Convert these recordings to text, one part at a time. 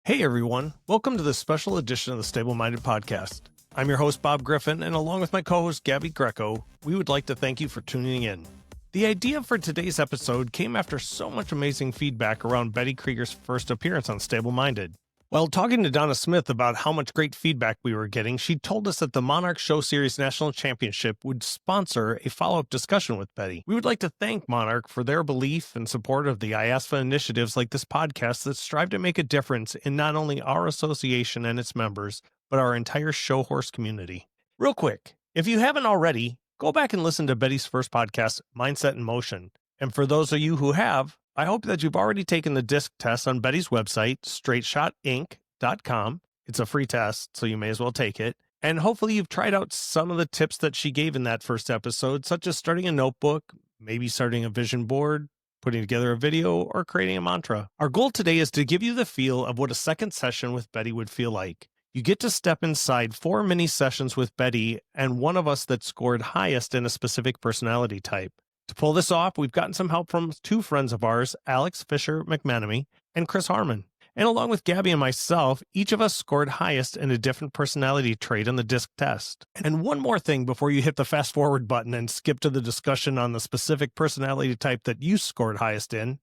Hey everyone, welcome to this special edition of the Stable Minded Podcast. I'm your host Bob Griffin, and along with my co-host Gabby Greco, we would like to thank you for tuning in. The idea for today's episode came after so much amazing feedback around Betty Kregor's first appearance on Stable Minded. While talking to Donna Smith about how much great feedback we were getting, she told us that the Monarch Show Series National Championship would sponsor a follow-up discussion with Betty. We would like to thank Monarch for their belief and support of the IASFA initiatives like this podcast that strive to make a difference in not only our association and its members, but our entire show horse community. Real quick, if you haven't already, go back and listen to Betty's first podcast, Mindset in Motion. And for those of you who have, I hope that you've already taken the disc test on Betty's website, straightshotinc.com. It's a free test, so you may as well take it. And hopefully you've tried out some of the tips that she gave in that first episode, such as starting a notebook, maybe starting a vision board, putting together a video, or creating a mantra. Our goal today is to give you the feel of what a second session with Betty would feel like. You get to step inside 4 mini sessions with Betty and one of us that scored highest in a specific personality type. To pull this off, we've gotten some help from 2 friends of ours, Alex Fisher-McMenamy and Chris Harman. And along with Gabby and myself, each of us scored highest in a different personality trait on the disc test. And one more thing before you hit the fast forward button and skip to the discussion on the specific personality type that you scored highest in.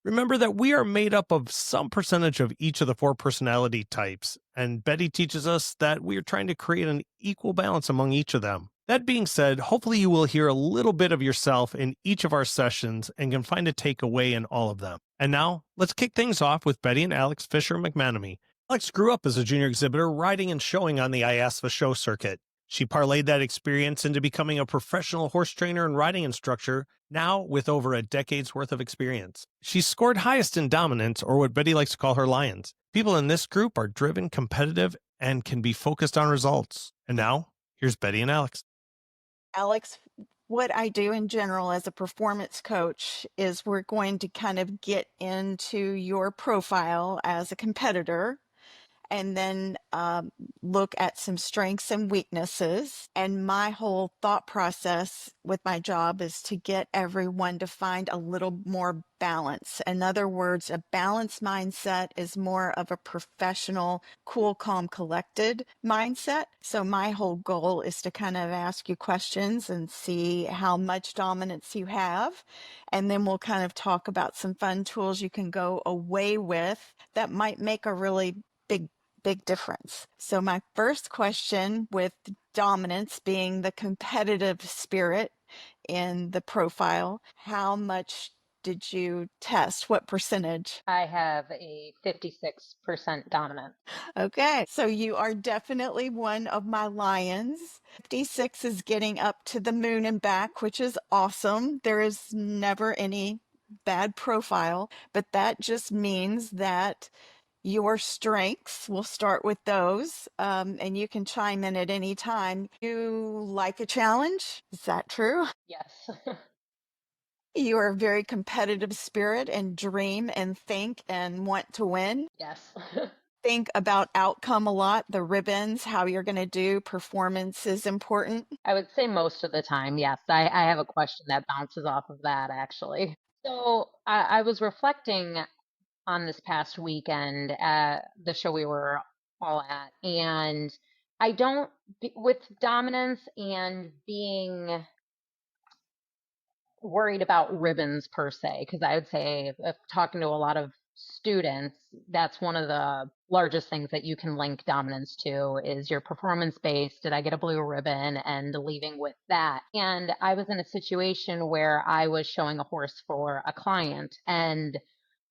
Remember that we are made up of some percentage of each of the 4 personality types, and Betty teaches us that we are trying to create an equal balance among each of them. That being said, hopefully you will hear a little bit of yourself in each of our sessions and can find a takeaway in all of them. And now, let's kick things off with Betty and Alex Fisher-McMenamy. Alex grew up as a junior exhibitor riding and showing on the IASFA show circuit. She parlayed that experience into becoming a professional horse trainer and riding instructor, now with over a decade's worth of experience. She scored highest in dominance, or what Betty likes to call her lions. People in this group are driven, competitive, and can be focused on results. And now, here's Betty and Alex. Alex, what I do in general as a performance coach is we're going to kind of get into your profile as a competitor and then look at some strengths and weaknesses. And my whole thought process with my job is to get everyone to find a little more balance. In other words, a balanced mindset is more of a professional, cool, calm, collected mindset. So my whole goal is to kind of ask you questions and see how much dominance you have. And then we'll kind of talk about some fun tools you can go away with that might make a really big difference. So my first question, with dominance being the competitive spirit in the profile, how much did you test? What percentage? I have a 56% dominant. Okay, so you are definitely one of my lions. 56 is getting up to the moon and back, which is awesome. There is never any bad profile, but that just means that your strengths, we'll start with those, and you can chime in at any time. You like a challenge? Is that true? Yes. You are a very competitive spirit and dream and think and want to win. Yes. Think about outcome a lot, the ribbons, how you're going to do. Performance is important. I would say most of the time, yes. I have a question that bounces off of that, actually. So I was reflecting on this past weekend at the show we were all at, and with dominance and being worried about ribbons per se, because I would say if talking to a lot of students, that's one of the largest things that you can link dominance to is your performance base. Did I get a blue ribbon? And leaving with that. And I was in a situation where I was showing a horse for a client, and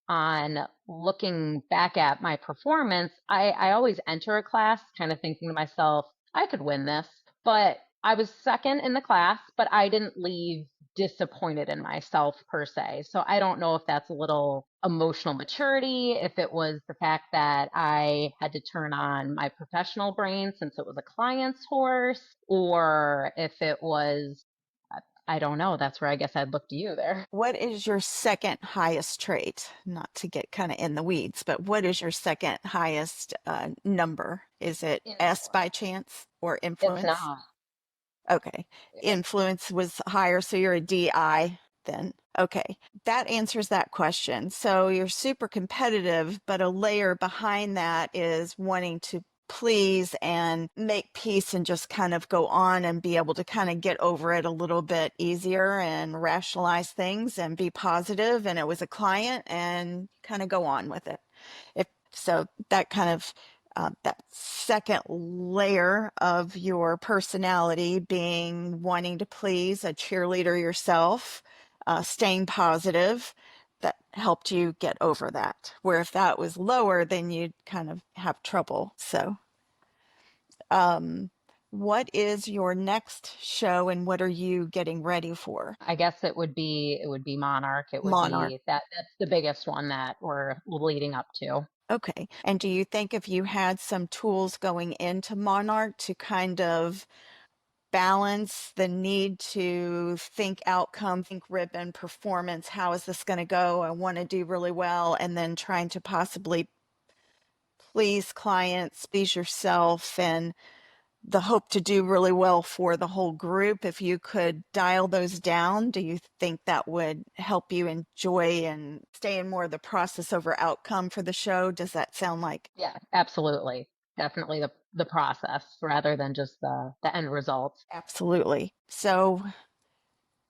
on looking back at my performance, I always enter a class kind of thinking to myself, I could win this. But I was second in the class, but I didn't leave disappointed in myself per se. So I don't know if that's a little emotional maturity, if it was the fact that I had to turn on my professional brain since it was a client's horse, or if it was, I don't know. That's where I guess I'd look to you there. What is your second highest trait? Not to get kind of in the weeds, but what is your second highest number? Is it S by chance or influence? It's not. Okay. Influence was higher, so you're a DI. then. Okay, that answers that question. So you're super competitive, but a layer behind that is wanting to please and make peace and just kind of go on and be able to kind of get over it a little bit easier and rationalize things and be positive. And it was a client and kind of go on with it. If so, that kind of that second layer of your personality being wanting to please, a cheerleader yourself, staying positive, that helped you get over that. Where if that was lower, then you'd kind of have trouble. So, what is your next show and what are you getting ready for? I guess it would be Monarch. It would Monarch. be that's the biggest one that we're leading up to. Okay. And do you think if you had some tools going into Monarch to kind of balance the need to think outcome, think ribbon, performance, how is this going to go? I want to do really well, and then trying to possibly please clients, please yourself, and the hope to do really well for the whole group. If you could dial those down, do you think that would help you enjoy and stay in more of the process over outcome for the show? Does that sound like? Yeah, absolutely. Definitely the process rather than just the end result. Absolutely. So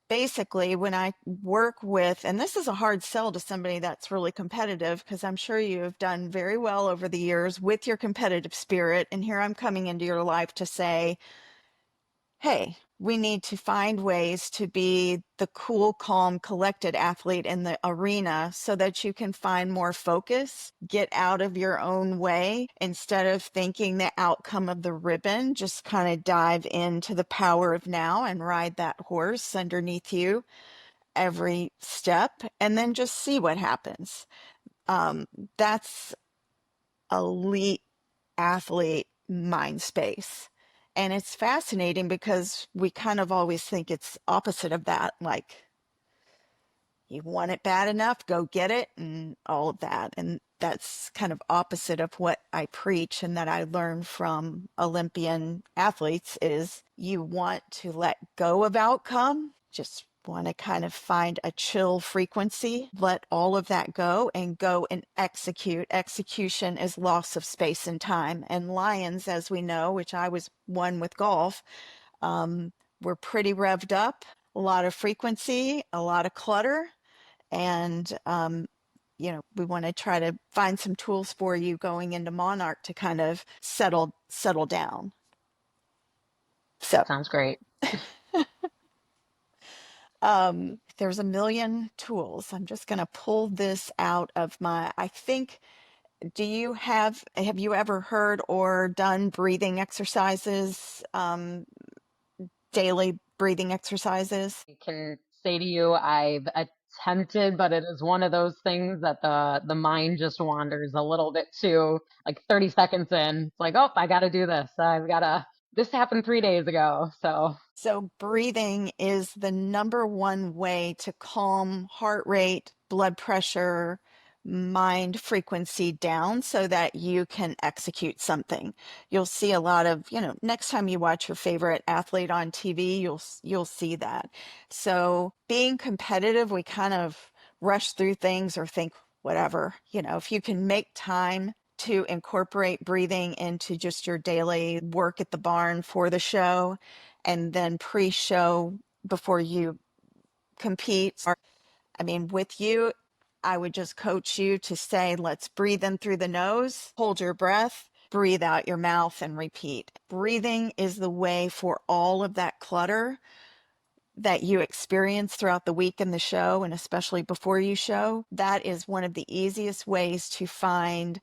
basically, when I work with, and this is a hard sell to somebody that's really competitive, because I'm sure you have done very well over the years with your competitive spirit. And here I'm coming into your life to say, hey, we need to find ways to be the cool, calm, collected athlete in the arena so that you can find more focus, get out of your own way instead of thinking the outcome of the ribbon. Just kind of dive into the power of now and ride that horse underneath you every step and then just see what happens. That's elite athlete mind space. And it's fascinating because we kind of always think it's opposite of that. Like, you want it bad enough, go get it, and all of that. And that's kind of opposite of what I preach and that I learned from Olympian athletes is you want to let go of outcome, just want to kind of find a chill frequency, let all of that go and go and execute. Execution is loss of space and time. And lions, as we know, which I was one with golf, we're pretty revved up, a lot of frequency, a lot of clutter. And, we want to try to find some tools for you going into Monarch to kind of settle down. So, Sounds great. there's a million tools. I'm just going to pull this out of I think, have you ever heard or done breathing exercises, daily breathing exercises? I can say to you, I've attempted, but it is one of those things that the mind just wanders a little bit too. Like 30 seconds in, it's like, oh, I got to do this. This happened 3 days ago. So breathing is the number one way to calm heart rate, blood pressure, mind frequency down so that you can execute something. You'll see a lot of, next time you watch your favorite athlete on TV, you'll see that. So being competitive, we kind of rush through things or think whatever, if you can make time to incorporate breathing into just your daily work at the barn for the show and then pre-show before you compete. With you, I would just coach you to say, let's breathe in through the nose, hold your breath, breathe out your mouth, and repeat. Breathing is the way for all of that clutter that you experience throughout the week in the show, and especially before you show. That is one of the easiest ways to find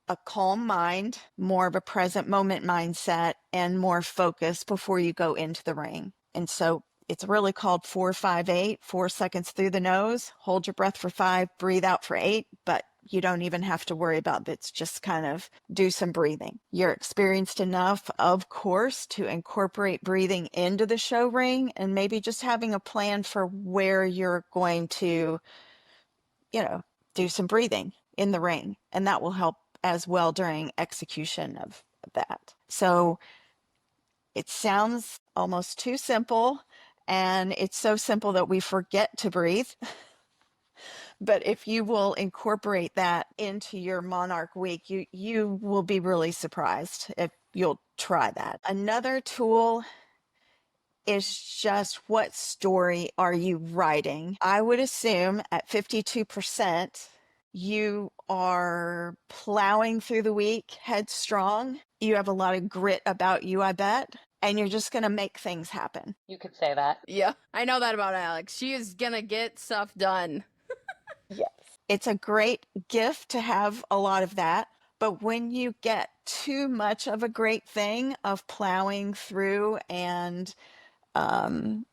a calm mind, more of a present moment mindset, and more focus before you go into the ring. And so it's really called 4-5-8, 4 seconds through the nose, hold your breath for 5, breathe out for 8, but you don't even have to worry about it. It's just kind of do some breathing. You're experienced enough, of course, to incorporate breathing into the show ring and maybe just having a plan for where you're going to, do some breathing in the ring. And that will help as well during execution of that. So it sounds almost too simple. And it's so simple that we forget to breathe. But if you will incorporate that into your Monarch week, you will be really surprised if you'll try that. Another tool is just what story are you writing? I would assume at 52%, you are plowing through the week headstrong. You have a lot of grit about you, I bet, and you're just going to make things happen. You could say that. Yeah, I know that about Alex. She is gonna get stuff done. Yes. It's a great gift to have a lot of that. But when you get too much of a great thing of plowing through and um,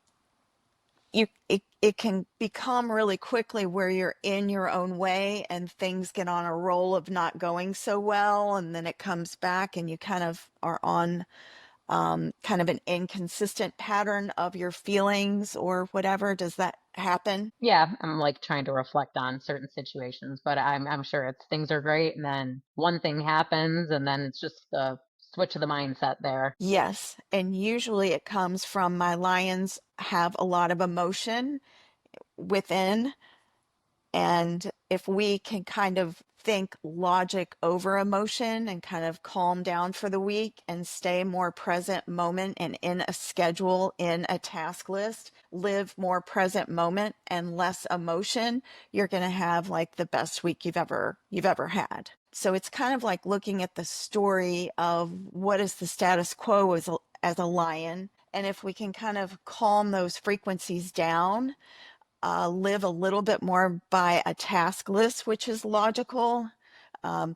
it can become really quickly where you're in your own way and things get on a roll of not going so well, and then it comes back and you kind of are on kind of an inconsistent pattern of your feelings or whatever. Does that happen? Yeah, I'm like trying to reflect on certain situations, but I'm sure it's things are great, and then one thing happens, and then it's just the switch of the mindset there. Yes, and usually it comes from my lions have a lot of emotion within. And if we can kind of think logic over emotion and kind of calm down for the week and stay more present moment and in a schedule, in a task list, live more present moment and less emotion, you're going to have like the best week you've ever had. So it's kind of like looking at the story of what is the status quo as a lion. And if we can kind of calm those frequencies down, live a little bit more by a task list, which is logical,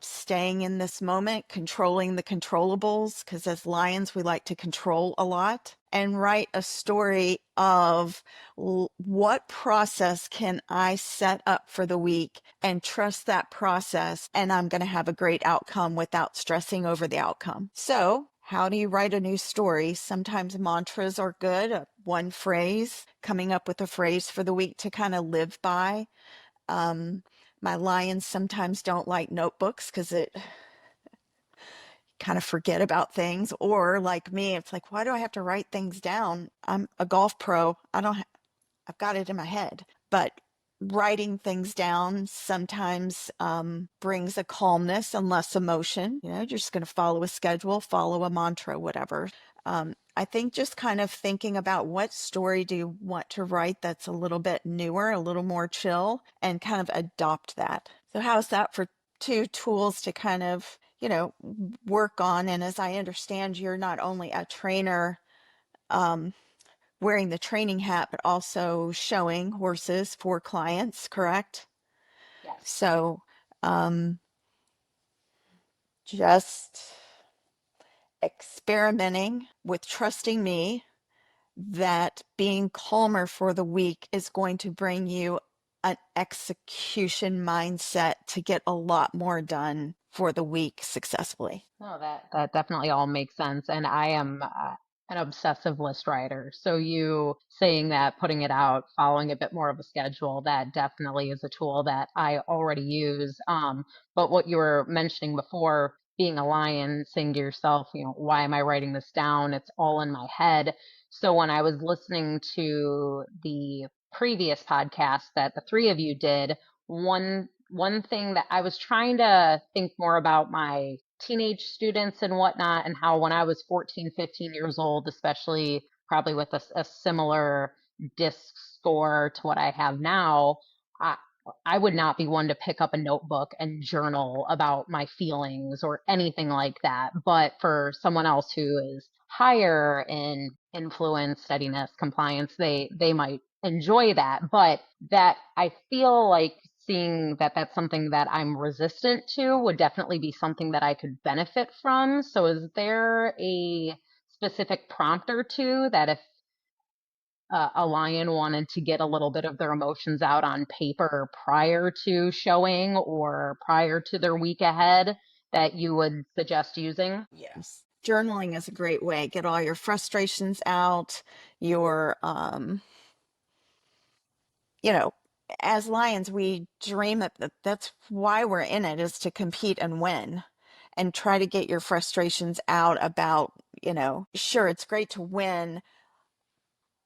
staying in this moment, controlling the controllables, because as lions, we like to control a lot, and write a story of what process can I set up for the week and trust that process, and I'm going to have a great outcome without stressing over the outcome. So, how do you write a new story? Sometimes mantras are good, one phrase, coming up with a phrase for the week to kind of live by. My lions sometimes don't like notebooks because it kind of forget about things. Or like me, it's like, why do I have to write things down? I'm a golf pro. I've got it in my head. But writing things down sometimes brings a calmness and less emotion. You're just going to follow a schedule, follow a mantra, whatever. I think just kind of thinking about what story do you want to write that's a little bit newer, a little more chill, and kind of adopt that. So how's that for two tools to kind of, work on? And as I understand, you're not only a trainer, wearing the training hat, but also showing horses for clients, correct? Yes. So just experimenting with trusting me that being calmer for the week is going to bring you an execution mindset to get a lot more done for the week successfully. No, that definitely all makes sense. And I am an obsessive list writer. So you saying that, putting it out, following a bit more of a schedule, that definitely is a tool that I already use. But what you were mentioning before, being a lion, saying to yourself, why am I writing this down? It's all in my head. So when I was listening to the previous podcast that the three of you did, one thing that I was trying to think more about my teenage students and whatnot, and how when I was 14, 15 years old, especially probably with a similar disc score to what I have now, I, I would not be one to pick up a notebook and journal about my feelings or anything like that. But for someone else who is higher in influence, steadiness, compliance, they might enjoy that. But that I feel like seeing that that's something that I'm resistant to would definitely be something that I could benefit from. So is there a specific prompt or two that if a lion wanted to get a little bit of their emotions out on paper prior to showing or prior to their week ahead that you would suggest using? Yes. Journaling is a great way. Get all your frustrations out, your, as lions, we dream that's why we're in it, is to compete and win and try to get your frustrations out about, sure, it's great to win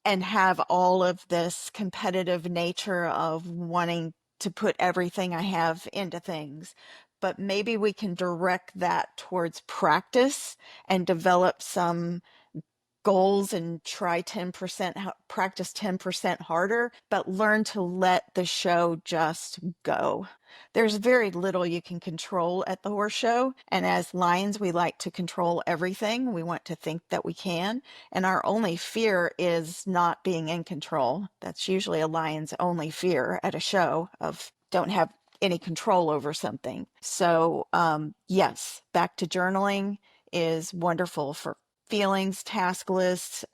and have all of this competitive nature of wanting to put everything I have into things. But maybe we can direct that towards practice and develop some goals and try 10%, practice 10% harder, but learn to let the show just go. There's very little you can control at the horse show. And as lions, we like to control everything. We want to think that we can. And our only fear is not being in control. That's usually a lion's only fear at a show, of don't have any control over something. So, yes, back to journaling is wonderful for feelings, task lists,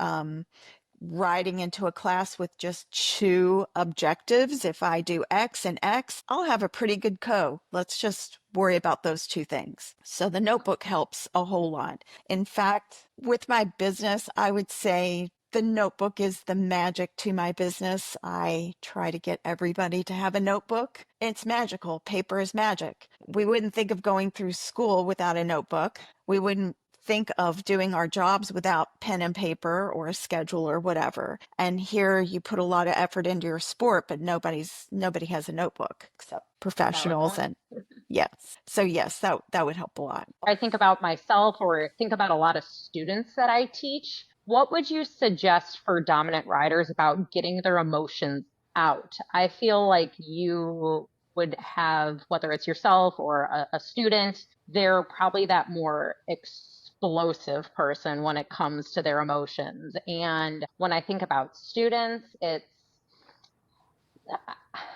riding into a class with just 2 objectives. If I do X and X, I'll have a pretty good co. Let's just worry about those 2 things. So the notebook helps a whole lot. In fact, with my business, I would say the notebook is the magic to my business. I try to get everybody to have a notebook. It's magical. Paper is magic. We wouldn't think of going through school without a notebook. We wouldn't think of doing our jobs without pen and paper or a schedule or whatever. And here you put a lot of effort into your sport, but nobody has a notebook except professionals. And yes. So yes, that would help a lot. I think about myself, or think about a lot of students that I teach. What would you suggest for dominant riders about getting their emotions out? I feel like you would have, whether it's yourself or a student, they're probably that more explosive person when it comes to their emotions. And when I think about students,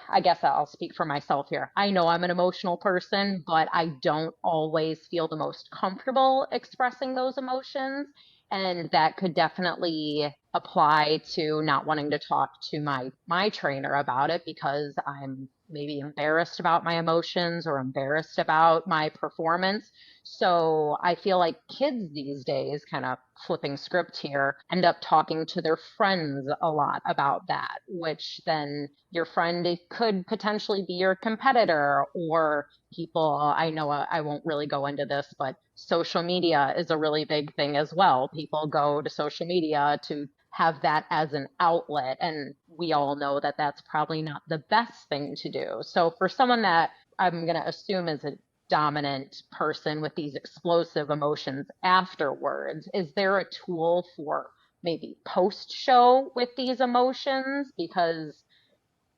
I guess I'll speak for myself here. I know I'm an emotional person, but I don't always feel the most comfortable expressing those emotions. And that could definitely apply to not wanting to talk to my trainer about it, because I'm maybe embarrassed about my emotions or embarrassed about my performance. So I feel like kids these days, kind of flipping script here, end up talking to their friends a lot about that, which then your friend could potentially be your competitor, or people, I know I won't really go into this, but social media is a really big thing as well. People go to social media to have that as an outlet, and we all know that that's probably not the best thing to do. So for someone that I'm going to assume is a dominant person with these explosive emotions afterwards, is there a tool for maybe post show with these emotions? Because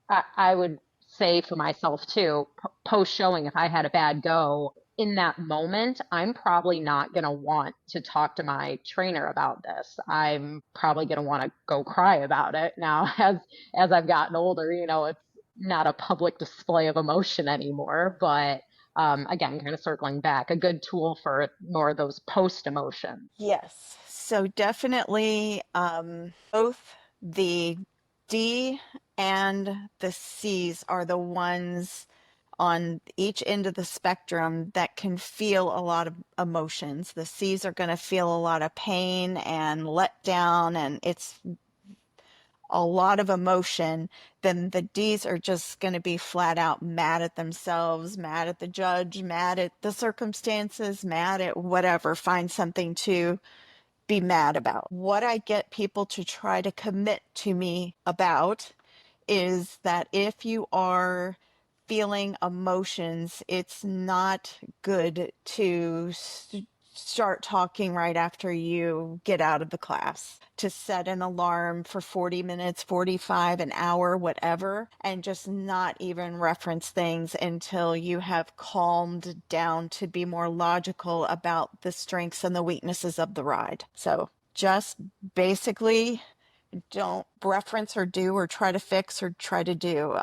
I would say for myself too, post showing, if I had a bad go in that moment, I'm probably not going to want to talk to my trainer about this. I'm probably going to want to go cry about it. Now, as I've gotten older, it's not a public display of emotion anymore, but again, kind of circling back, a good tool for more of those post emotions. Yes. So definitely both the D and the C's are the ones on each end of the spectrum that can feel a lot of emotions. The C's are going to feel a lot of pain and let down, and it's a lot of emotion. Then the D's are just going to be flat out mad at themselves, mad at the judge, mad at the circumstances, mad at whatever, find something to be mad about. What I get people to try to commit to me about is that if you are feeling emotions, it's not good to start talking right after you get out of the class. To set an alarm for 40 minutes, 45, an hour, whatever, and just not even reference things until you have calmed down to be more logical about the strengths and the weaknesses of the ride. So just basically don't reference or do or try to fix or try to do.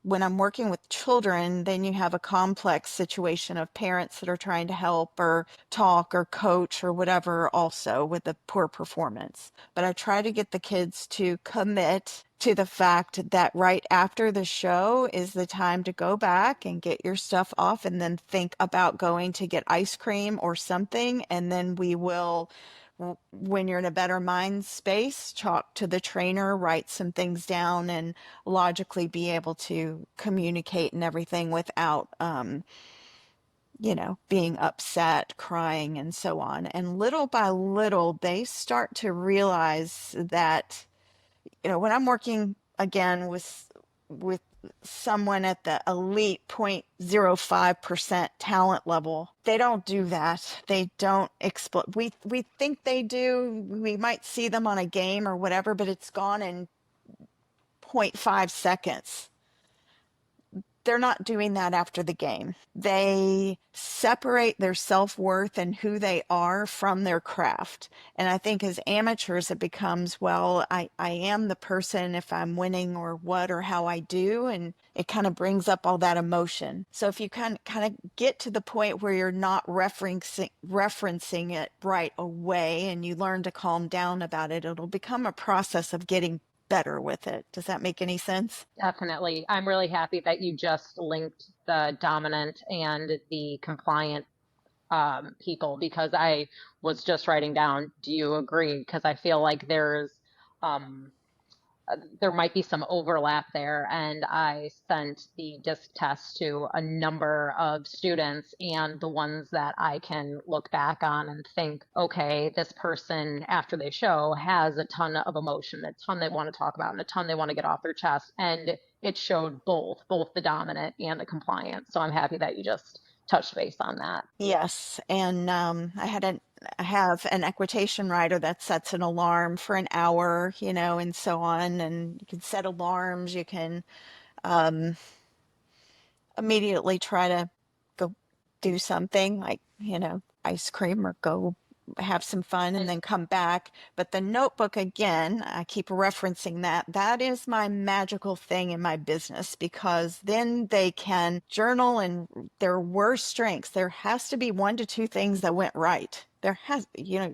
When I'm working with children, then you have a complex situation of parents that are trying to help or talk or coach or whatever, also with the poor performance. But I try to get the kids to commit to the fact that right after the show is the time to go back and get your stuff off, and then think about going to get ice cream or something. And then we will, when you're in a better mind space, talk to the trainer, write some things down, and logically be able to communicate and everything without, being upset, crying, and so on. And little by little, they start to realize that when I'm working again with someone at the elite 0.05% talent level, they don't do that. They don't explode. We think they do. We might see them on a game or whatever, but it's gone in 0.5 seconds. They're not doing that after the game. They separate their self-worth and who they are from their craft. And I think as amateurs, it becomes, well, I am the person if I'm winning or what or how I do. And it kind of brings up all that emotion. So if you kind of get to the point where you're not referencing it right away and you learn to calm down about it, it'll become a process of getting better with it. Does that make any sense? Definitely. I'm really happy that you just linked the dominant and the compliant people, because I was just writing down, do you agree? Because I feel like there might be some overlap there. And I sent the disc test to a number of students, and the ones that I can look back on and think, okay, this person after they show has a ton of emotion, a ton they want to talk about, and a ton they want to get off their chest. And it showed both the dominant and the compliant. So I'm happy that you just touched base on that. Yes, and I have an equitation rider that sets an alarm for an hour, and so on. And you can set alarms. You can immediately try to go do something like, ice cream or go have some fun and then come back. But the notebook, again, I keep referencing that. That is my magical thing in my business, because then they can journal and their worst strengths. There has to be 1 to 2 things that went right.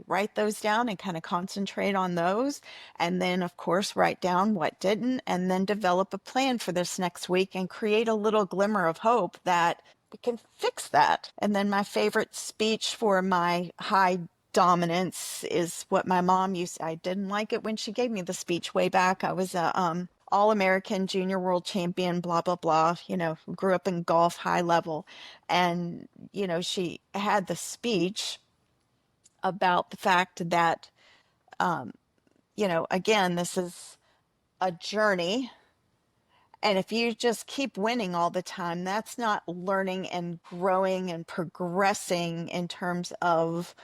Write those down and kind of concentrate on those. And then, of course, write down what didn't, and then develop a plan for this next week and create a little glimmer of hope that we can fix that. And then my favorite speech for my high dominance is what my mom used. I didn't like it when she gave me the speech way back. I was a all-American junior world champion, blah, blah, blah, grew up in golf, high level. And, she had the speech about the fact that, again, this is a journey. And if you just keep winning all the time, that's not learning and growing and progressing in terms of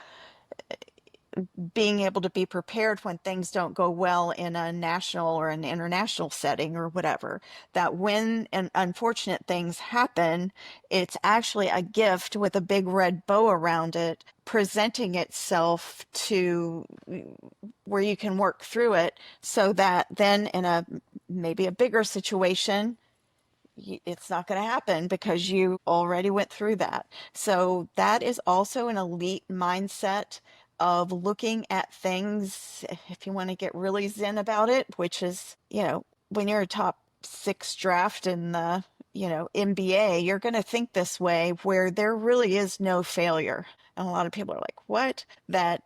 being able to be prepared when things don't go well in a national or an international setting or whatever. That when unfortunate things happen, it's actually a gift with a big red bow around it, presenting itself to where you can work through it, so that then in maybe a bigger situation, it's not going to happen because you already went through that. So that is also an elite mindset of looking at things, if you want to get really zen about it, which is, when you're a top 6 draft in the, NBA, you're going to think this way, where there really is no failure. And a lot of people are like, what? That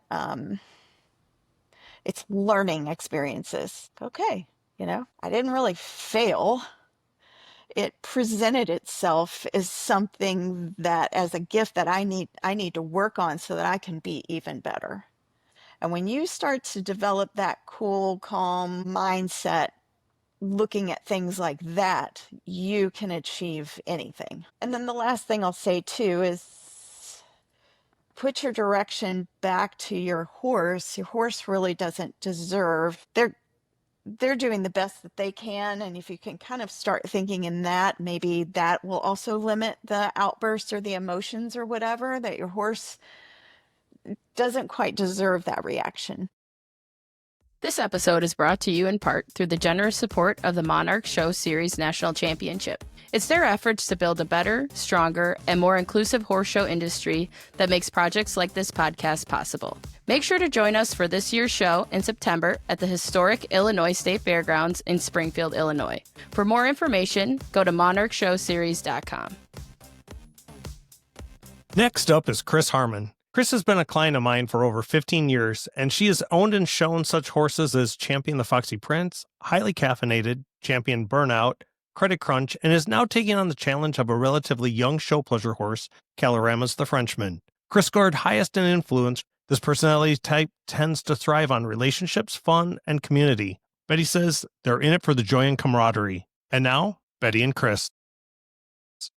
it's learning experiences. Okay, I didn't really fail. It presented itself as something that, as a gift that I need to work on so that I can be even better. And when you start to develop that cool, calm mindset, looking at things like that, you can achieve anything. And then the last thing I'll say too is put your direction back to your horse. Your horse really doesn't deserve. They're doing the best that they can. And if you can kind of start thinking in that, maybe that will also limit the outbursts or the emotions or whatever, that your horse doesn't quite deserve that reaction. This episode is brought to you in part through the generous support of the Monarch Show Series National Championship. It's their efforts to build a better, stronger, and more inclusive horse show industry that makes projects like this podcast possible. Make sure to join us for this year's show in September at the historic Illinois State Fairgrounds in Springfield, Illinois. For more information, go to monarchshowseries.com. Next up is Chris Harman. Chris has been a client of mine for over 15 years, and she has owned and shown such horses as Champion the Foxy Prince, Highly Caffeinated, Champion Burnout, Credit Crunch, and is now taking on the challenge of a relatively young show pleasure horse, Calorama's the Frenchman. Chris scored highest in influence. This personality type tends to thrive on relationships, fun, and community. Betty says they're in it for the joy and camaraderie. And now, Betty and Chris.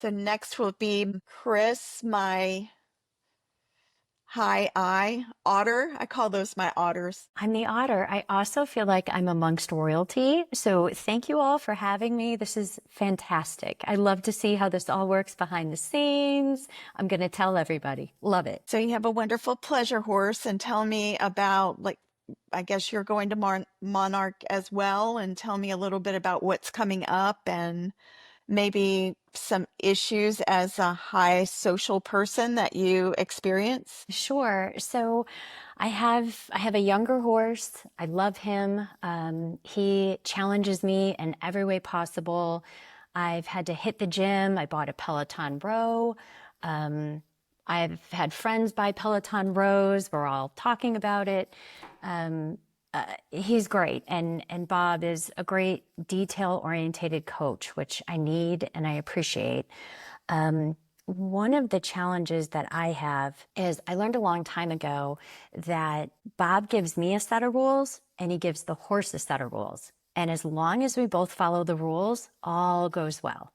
The next will be Chris, my high eye otter. I call those my otters. I'm the otter. I also feel like I'm amongst royalty. So thank you all for having me. This is fantastic. I love to see how this all works behind the scenes. I'm going to tell everybody. Love it. So you have a wonderful pleasure horse, and tell me about, like, I guess you're going to Monarch as well, and tell me a little bit about what's coming up and maybe some issues as a high social person that you experience. Sure. So I have a younger horse. I love him. He challenges me in every way possible. I've had to hit the gym. I bought a Peloton row. I've had friends buy Peloton rows. We're all talking about it. He's great, and Bob is a great detail-orientated coach, which I need and I appreciate. One of the challenges that I have is I learned a long time ago that Bob gives me a set of rules and he gives the horse a set of rules. And as long as we both follow the rules, all goes well.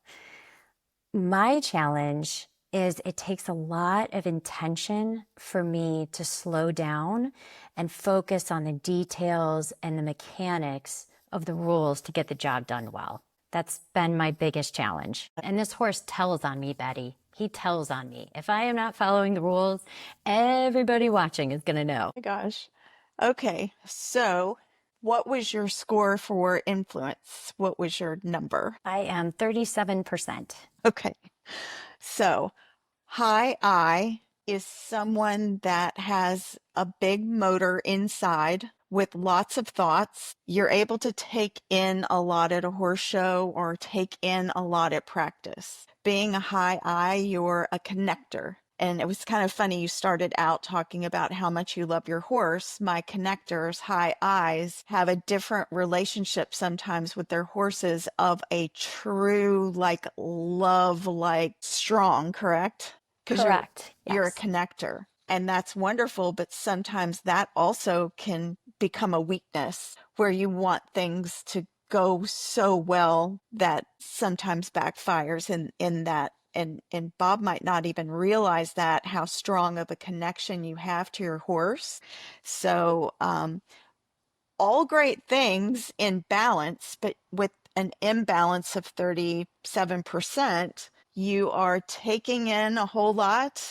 My challenge is it takes a lot of intention for me to slow down and focus on the details and the mechanics of the rules to get the job done well. That's been my biggest challenge. And this horse tells on me, Betty. He tells on me. If I am not following the rules, everybody watching is going to know. Oh my gosh. Okay, so what was your score for influence? What was your number? I am 37%. Okay. So, high I is someone that has a big motor inside with lots of thoughts. You're able to take in a lot at a horse show or take in a lot at practice. Being a high I, you're a connector. And it was kind of funny, you started out talking about how much you love your horse. My connectors, high eyes, have a different relationship sometimes with their horses of a true, like, love, like strong, correct? Because Correct. you're a Yes. connector. And that's wonderful, but sometimes that also can become a weakness where you want things to go so well that sometimes backfires in that. And Bob might not even realize that, how strong of a connection you have to your horse. So all great things in balance, but with an imbalance of 37%, you are taking in a whole lot,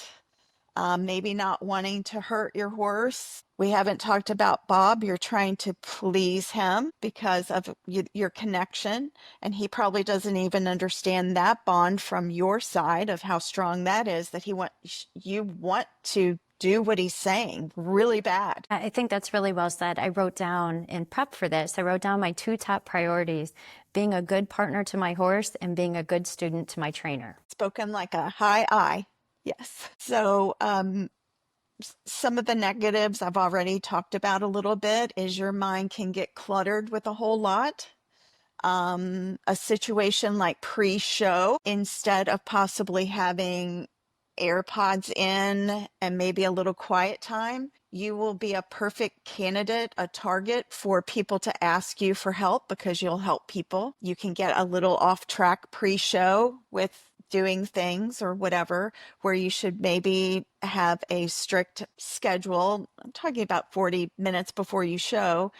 maybe not wanting to hurt your horse. We haven't talked about Bob. You're trying to please him because of your connection, and he probably doesn't even understand that bond from your side of how strong that is, that you want to do what he's saying really bad. I think that's really well said. I wrote down in prep for this, I wrote down my 2 top priorities: being a good partner to my horse and being a good student to my trainer. Spoken like a high I. Yes. So some of the negatives I've already talked about a little bit is your mind can get cluttered with a whole lot. A situation like pre-show, instead of possibly having AirPods in and maybe a little quiet time, you will be a perfect candidate, a target for people to ask you for help because you'll help people. You can get a little off track pre-show with doing things or whatever, where you should maybe have a strict schedule. I'm talking about 40 minutes before you show,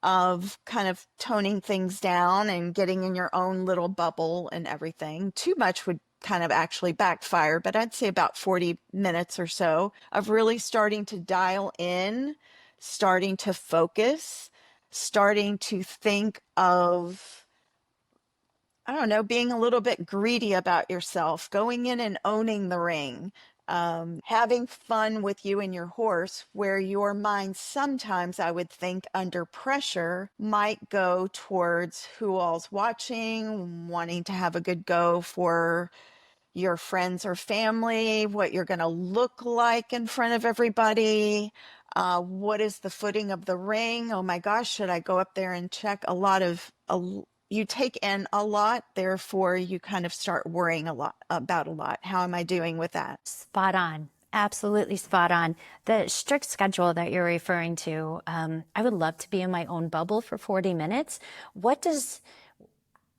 of kind of toning things down and getting in your own little bubble and everything. Too much would kind of actually backfire, but I'd say about 40 minutes or so of really starting to dial in, starting to focus, starting to think of, I don't know, being a little bit greedy about yourself, going in and owning the ring, having fun with you and your horse, where your mind sometimes, I would think, under pressure might go towards who all's watching, wanting to have a good go for your friends or family, what you're going to look like in front of everybody. What is the footing of the ring? Oh my gosh, should I go up there and check? You take in a lot, therefore you kind of start worrying a lot about a lot. How am I doing with that? Spot on. absolutely spot on. The strict schedule that you're referring to, I would love to be in my own bubble for 40 minutes.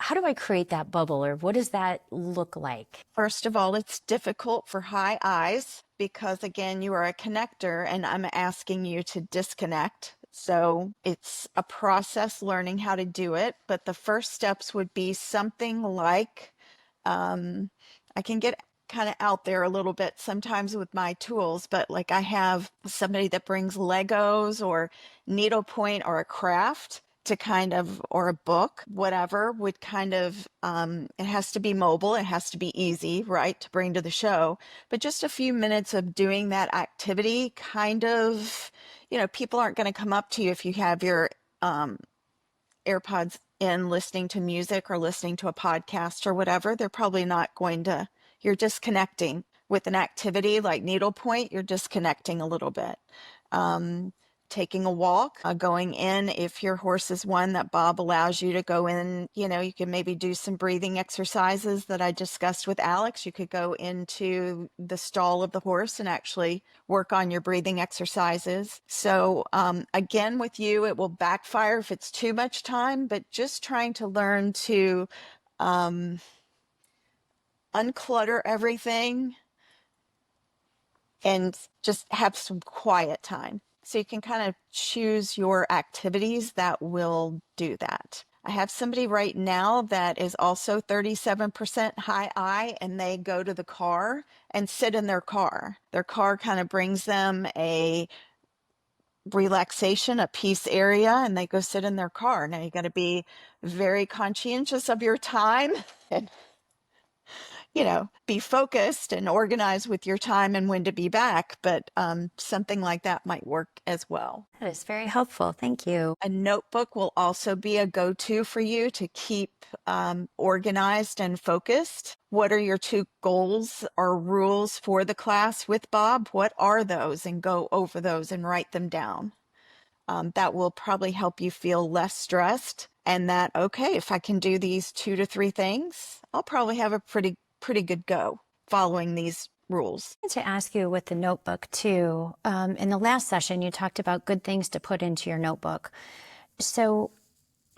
How do I create that bubble, or what does that look like? First of all, it's difficult for high eyes because, again, you are a connector and I'm asking you to disconnect. So it's a process learning how to do it. But the first steps would be something like I can get kind of out there a little bit sometimes with my tools, but like I have somebody that brings Legos or needlepoint or a craft to kind of, or a book, whatever, would kind of, it has to be mobile, it has to be easy, right, to bring to the show. But just a few minutes of doing that activity kind of, people aren't going to come up to you if you have your AirPods in listening to music or listening to a podcast or whatever. They're probably not going to, you're disconnecting with an activity like needlepoint, you're disconnecting a little bit. Taking a walk, going in, if your horse is one that Bob allows you to go in, you can maybe do some breathing exercises that I discussed with Alex. You could go into the stall of the horse and actually work on your breathing exercises. So again, with you, it will backfire if it's too much time, but just trying to learn to unclutter everything and just have some quiet time. So you can kind of choose your activities that will do that. I have somebody right now that is also 37% high I, and they go to the car and sit in their car. Their car kind of brings them a relaxation, a peace area, and they go sit in their car. Now you got to be very conscientious of your time and be focused and organized with your time and when to be back. But something like that might work as well. That is very helpful. Thank you. A notebook will also be a go-to for you to keep organized and focused. What are your 2 goals or rules for the class with Bob? What are those? And go over those and write them down. That will probably help you feel less stressed, and that, okay, if I can do these 2 to 3 things, I'll probably have a pretty good go following these rules. I wanted to ask you with the notebook too. In the last session, you talked about good things to put into your notebook. So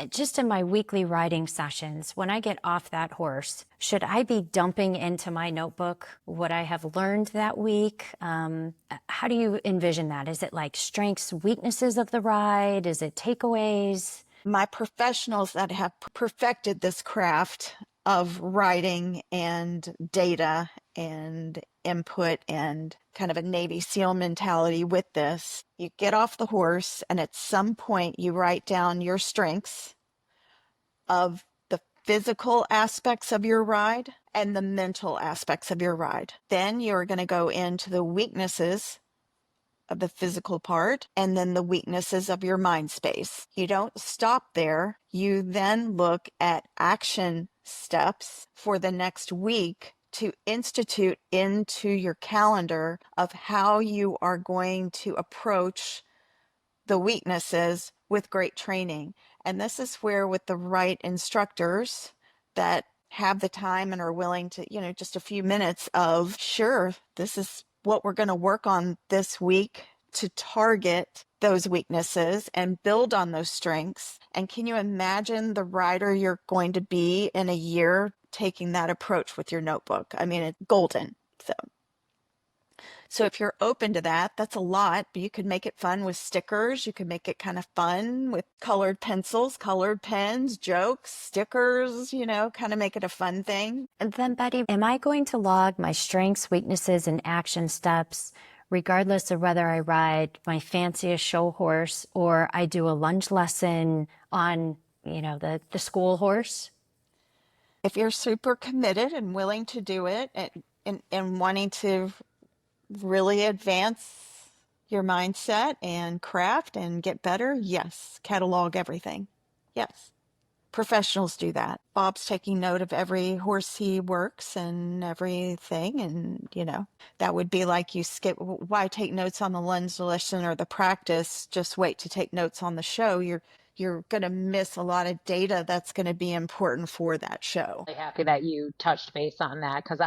just in my weekly riding sessions, when I get off that horse, should I be dumping into my notebook what I have learned that week? How do you envision that? Is it like strengths, weaknesses of the ride? Is it takeaways? My professionals that have perfected this craft of writing and data and input and kind of a Navy SEAL mentality with this, you get off the horse and at some point you write down your strengths of the physical aspects of your ride and the mental aspects of your ride. Then you're going to go into the weaknesses of the physical part and then the weaknesses of your mind space. You don't stop there. You then look at action steps for the next week to institute into your calendar of how you are going to approach the weaknesses with great training. And this is where, with the right instructors that have the time and are willing to, just a few minutes of, sure, this is what we're going to work on this week to target those weaknesses and build on those strengths. And can you imagine the rider you're going to be in a year taking that approach with your notebook? I mean, it's golden. So if you're open to that, that's a lot, but you could make it fun with stickers. You could make it kind of fun with colored pencils, colored pens, jokes, stickers, kind of make it a fun thing. And then, Betty, am I going to log my strengths, weaknesses, and action steps regardless of whether I ride my fanciest show horse or I do a lunge lesson on, the school horse? If you're super committed and willing to do it and wanting to really advance your mindset and craft and get better, yes. Catalog everything. Yes. Professionals do that. Bob's taking note of every horse he works and everything. And, that would be like you skip. Why take notes on the lunge lesson or the practice? Just wait to take notes on the show. You're going to miss a lot of data that's going to be important for that show. Really happy that you touched base on that, because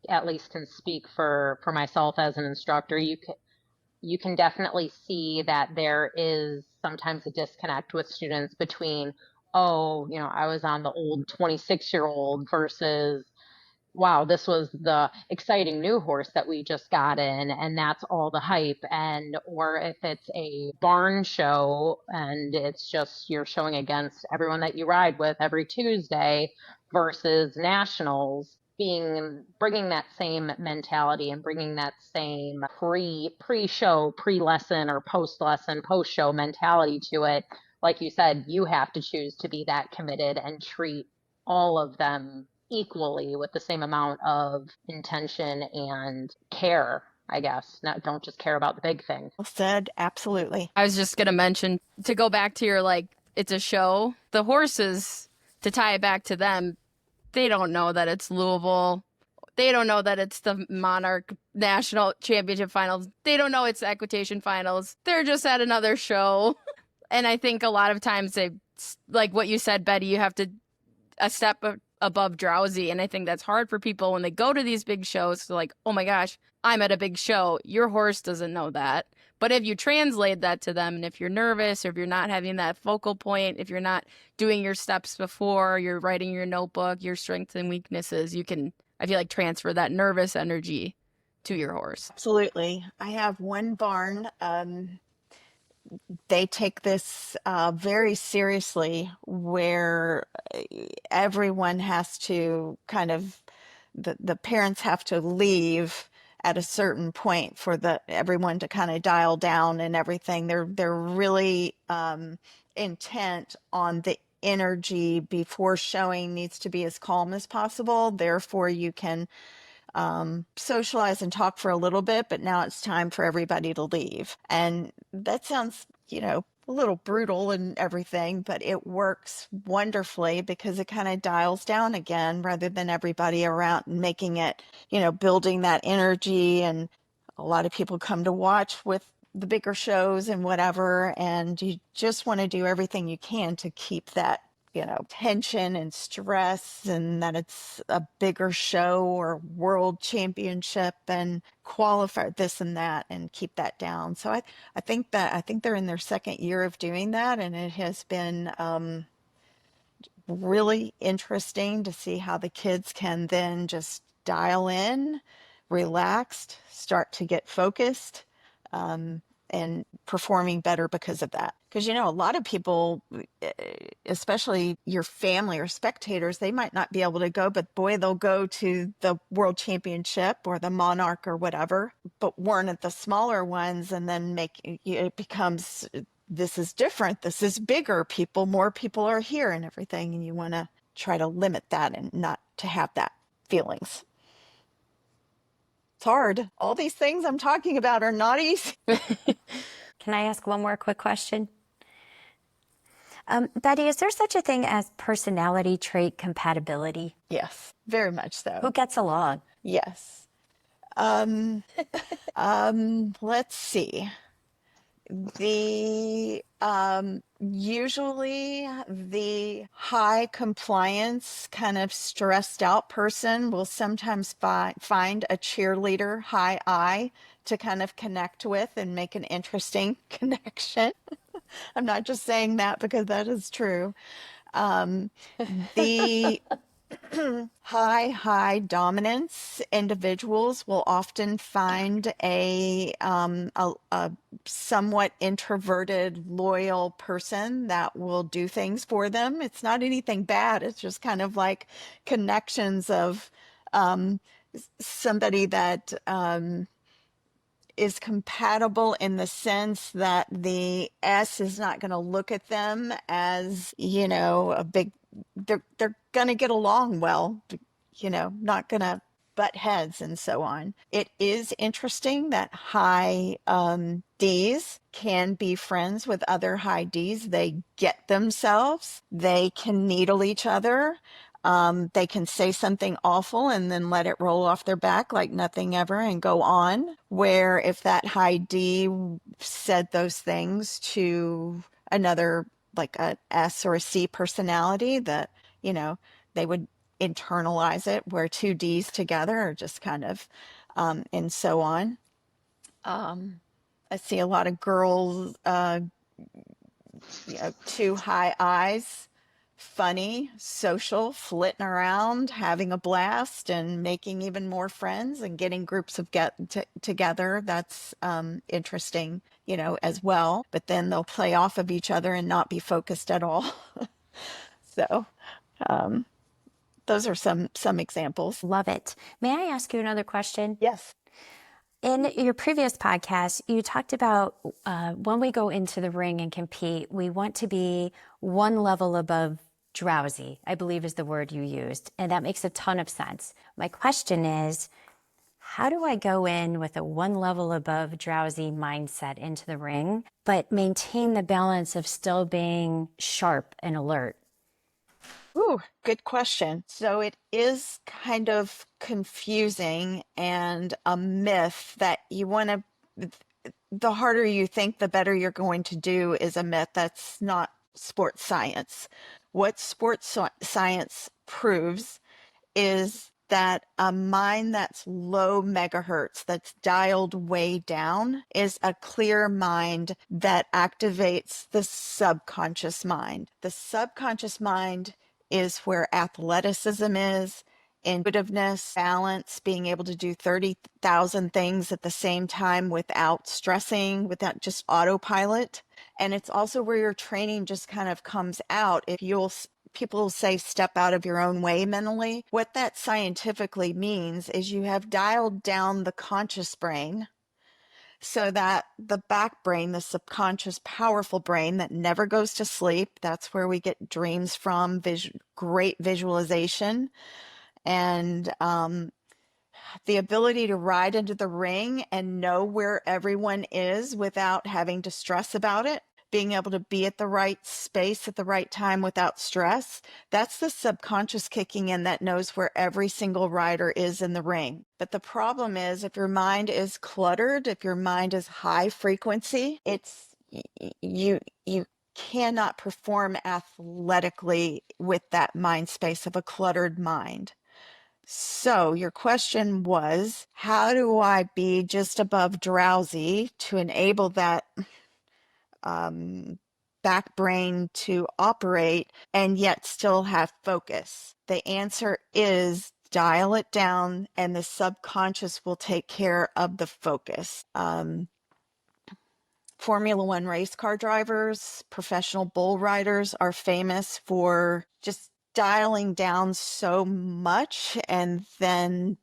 at least can speak for myself as an instructor, you can definitely see that there is sometimes a disconnect with students between, oh, I was on the old 26-year-old versus, wow, this was the exciting new horse that we just got in, and that's all the hype. And or if it's a barn show and it's just you're showing against everyone that you ride with every Tuesday versus nationals, bringing that same mentality and bringing that same pre-show, pre-lesson or post-lesson, post-show mentality to it. Like you said, you have to choose to be that committed and treat all of them equally with the same amount of intention and care, I guess. Don't just care about the big thing. Well said. Absolutely. I was just going to mention, to go back to your, it's a show, the horses, to tie it back to them, they don't know that it's Louisville. They don't know that it's the Monarch National Championship Finals. They don't know it's the Equitation Finals. They're just at another show. And I think a lot of times like what you said, Betty, you have to a step above drowsy. And I think that's hard for people when they go to these big shows. So like, oh my gosh, I'm at a big show. Your horse doesn't know that. But if you translate that to them, and if you're nervous, or if you're not having that focal point, if you're not doing your steps before, you're writing your notebook, your strengths and weaknesses, you can, I feel like, transfer that nervous energy to your horse. Absolutely. I have one barn. They take this very seriously, where everyone has to kind of, the parents have to leave at a certain point for everyone to kind of dial down and everything. They're really intent on the energy before showing needs to be as calm as possible. Therefore, you can socialize and talk for a little bit, but now it's time for everybody to leave. And that sounds, a little brutal and everything, but it works wonderfully because it kind of dials down again rather than everybody around making it, building that energy. And a lot of people come to watch with the bigger shows and whatever, and you just want to do everything you can to keep that tension and stress, and that it's a bigger show or world championship and qualify this and that, and keep that down. So I think they're in their second year of doing that, and it has been really interesting to see how the kids can then just dial in, relaxed, start to get focused, and performing better because of that. Because, a lot of people, especially your family or spectators, they might not be able to go, but boy, they'll go to the World Championship or the Monarch or whatever, but weren't at the smaller ones. And then it becomes, this is different. This is bigger. More people are here and everything. And you want to try to limit that and not to have that feelings. It's hard. All these things I'm talking about are not easy. Can I ask one more quick question? Betty, is there such a thing as personality trait compatibility? Yes, very much so. Who gets along? Yes. Let's see. Usually the high compliance kind of stressed out person will sometimes find a cheerleader, high I, to kind of connect with and make an interesting connection. I'm not just saying that because that is true. The high dominance individuals will often find a somewhat introverted, loyal person that will do things for them. It's not anything bad. It's just kind of like connections of somebody that is compatible in the sense that the S is not going to look at them as, a big, they're going to get along well, not going to butt heads and so on. It is interesting that high Ds can be friends with other high Ds. They get themselves, they can needle each other. They can say something awful and then let it roll off their back like nothing ever and go on. Where if that high D said those things to another, like a S or a C personality, that, they would internalize it, where two D's together are just kind of, and so on. I see a lot of girls, too high eyes, funny, social, flitting around, having a blast, and making even more friends and getting groups of together. That's interesting, as well. But then they'll play off of each other and not be focused at all. So those are some examples. Love it. May I ask you another question? Yes. In your previous podcast, you talked about when we go into the ring and compete, we want to be one level above drowsy, I believe is the word you used. And that makes a ton of sense. My question is, how do I go in with a one level above drowsy mindset into the ring, but maintain the balance of still being sharp and alert? Ooh, good question. So it is kind of confusing and a myth that the harder you think, the better you're going to do is a myth. That's not sports science. What sports science proves is that a mind that's low megahertz, that's dialed way down, is a clear mind that activates the subconscious mind. The subconscious mind is where athleticism is, intuitiveness, balance, being able to do 30,000 things at the same time without stressing, without just autopilot. And it's also where your training just kind of comes out. People say step out of your own way mentally. What that scientifically means is you have dialed down the conscious brain so that the back brain, the subconscious, powerful brain that never goes to sleep, that's where we get dreams from, great visualization, and the ability to ride into the ring and know where everyone is without having to stress about it, being able to be at the right space at the right time without stress. That's the subconscious kicking in that knows where every single rider is in the ring. But the problem is, if your mind is cluttered, if your mind is high frequency, you cannot perform athletically with that mind space of a cluttered mind. So your question was, how do I be just above drowsy to enable that back brain to operate and yet still have focus? The answer is dial it down, and the subconscious will take care of the focus. Formula One race car drivers, professional bull riders are famous for just dialing down so much and then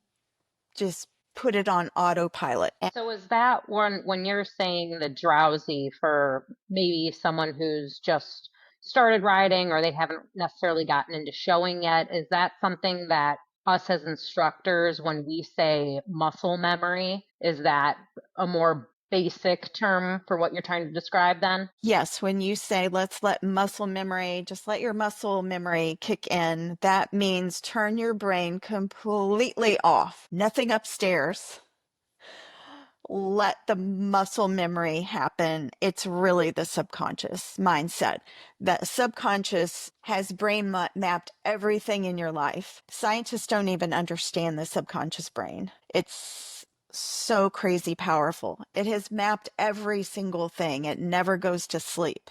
just put it on autopilot. So is that when you're saying the drowsy for maybe someone who's just started riding or they haven't necessarily gotten into showing yet, is that something that us as instructors, when we say muscle memory, is that a more basic term for what you're trying to describe then? Yes, when you say let's let just let your muscle memory kick in, that means turn your brain completely off. Nothing upstairs. Let the muscle memory happen. It's really the subconscious mindset. The subconscious has brain mapped everything in your life. Scientists don't even understand the subconscious brain. It's so crazy powerful. It has mapped every single thing. It never goes to sleep.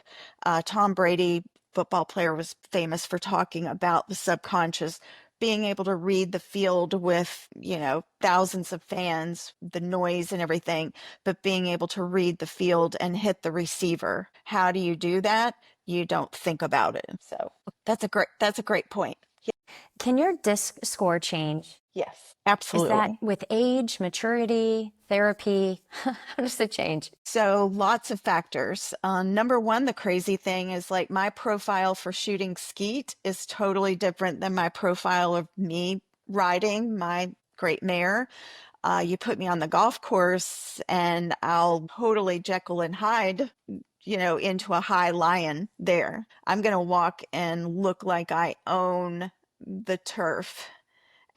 Tom Brady, football player, was famous for talking about the subconscious being able to read the field with, thousands of fans, the noise and everything, but being able to read the field and hit the receiver. How do you do that? You don't think about it. So that's a great point. Can your disc score change? Yes, absolutely. Is that with age, maturity, therapy? How does it change? So lots of factors. Number one, the crazy thing is like my profile for shooting skeet is totally different than my profile of me riding my great mare. You put me on the golf course and I'll totally Jekyll and Hyde, into a high lion there. I'm going to walk and look like I own the turf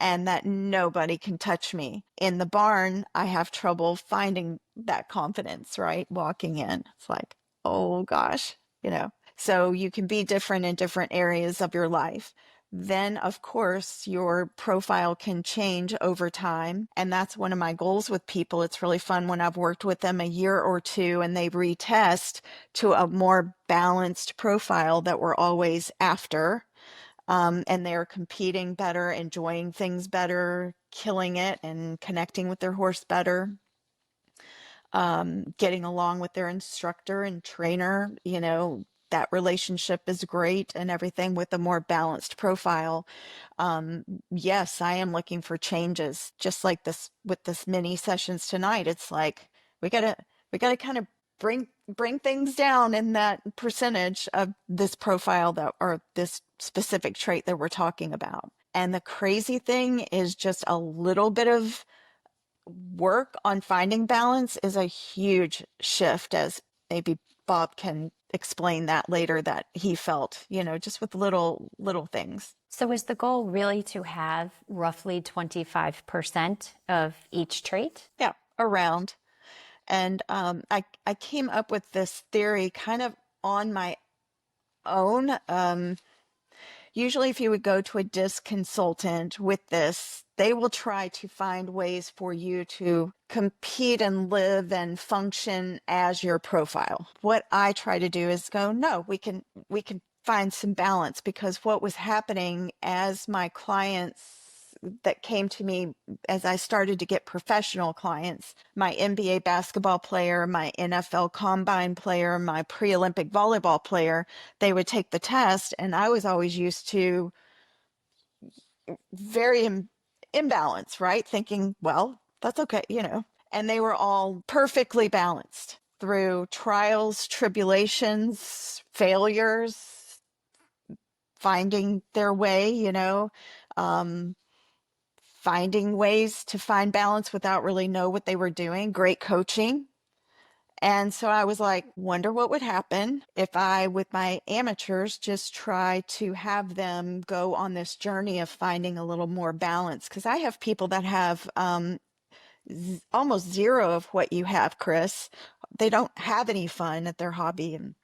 and that nobody can touch me. In the barn, I have trouble finding that confidence, right? Walking in, it's like, oh gosh, So you can be different in different areas of your life. then of course your profile can change over time. And that's one of my goals with people. It's really fun when I've worked with them a year or two and they retest to a more balanced profile that we're always after. And they're competing better, enjoying things better, killing it, and connecting with their horse better, getting along with their instructor and trainer. That relationship is great and everything with a more balanced profile. Yes, I am looking for changes, just like this with this mini sessions tonight. It's like we gotta kind of bring things down in that percentage of this profile that or this specific trait that we're talking about. And the crazy thing is just a little bit of work on finding balance is a huge shift, as maybe Bob can explain that later, that he felt, just with little things. So is the goal really to have roughly 25% of each trait? Yeah, around. And I came up with this theory kind of on my own. Usually, if you would go to a disc consultant with this, they will try to find ways for you to compete and live and function as your profile. What I try to do is go, no, we can find some balance, because what was happening as my clients that came to me as I started to get professional clients, my NBA basketball player, my NFL combine player, my pre-Olympic volleyball player, they would take the test, and I was always used to very imbalanced, right? Thinking, well, that's okay, and they were all perfectly balanced through trials, tribulations, failures, finding their way, finding ways to find balance without really know what they were doing, great coaching. And so I was like, wonder what would happen if I, with my amateurs, just try to have them go on this journey of finding a little more balance. Because I have people that have almost zero of what you have, Chris. They don't have any fun at their hobby and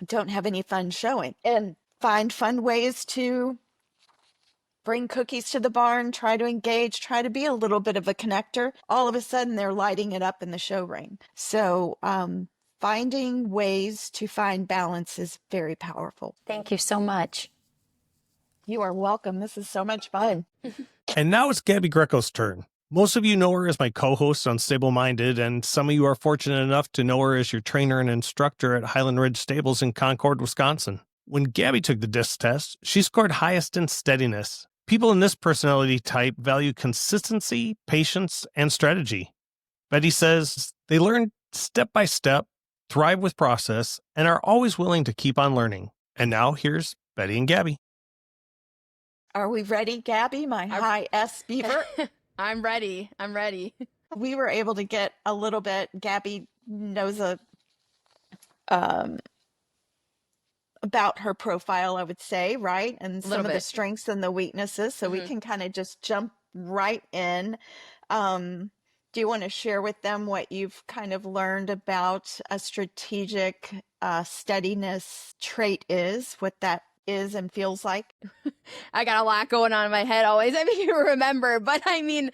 don't have any fun showing, and find fun ways to bring cookies to the barn, try to engage, try to be a little bit of a connector. All of a sudden, they're lighting it up in the show ring. So finding ways to find balance is very powerful. Thank you so much. You are welcome. This is so much fun. And now it's Gabby Greco's turn. Most of you know her as my co-host on Stable Minded, and some of you are fortunate enough to know her as your trainer and instructor at Highland Ridge Stables in Concord, Wisconsin. When Gabby took the DISC test, she scored highest in steadiness. People in this personality type value consistency, patience, and strategy. Betty says they learn step by step, thrive with process, and are always willing to keep on learning. And now here's Betty and Gabby. Are we ready, Gabby, my high S beaver? I'm ready. We were able to get a little bit. Gabby knows about her profile, I would say, right? And some of the strengths and the weaknesses. So we can kind of just jump right in. Do you want to share with them what you've kind of learned about a strategic steadiness trait is, what that is and feels like? I got a lot going on in my head always. I mean, you remember, but I mean,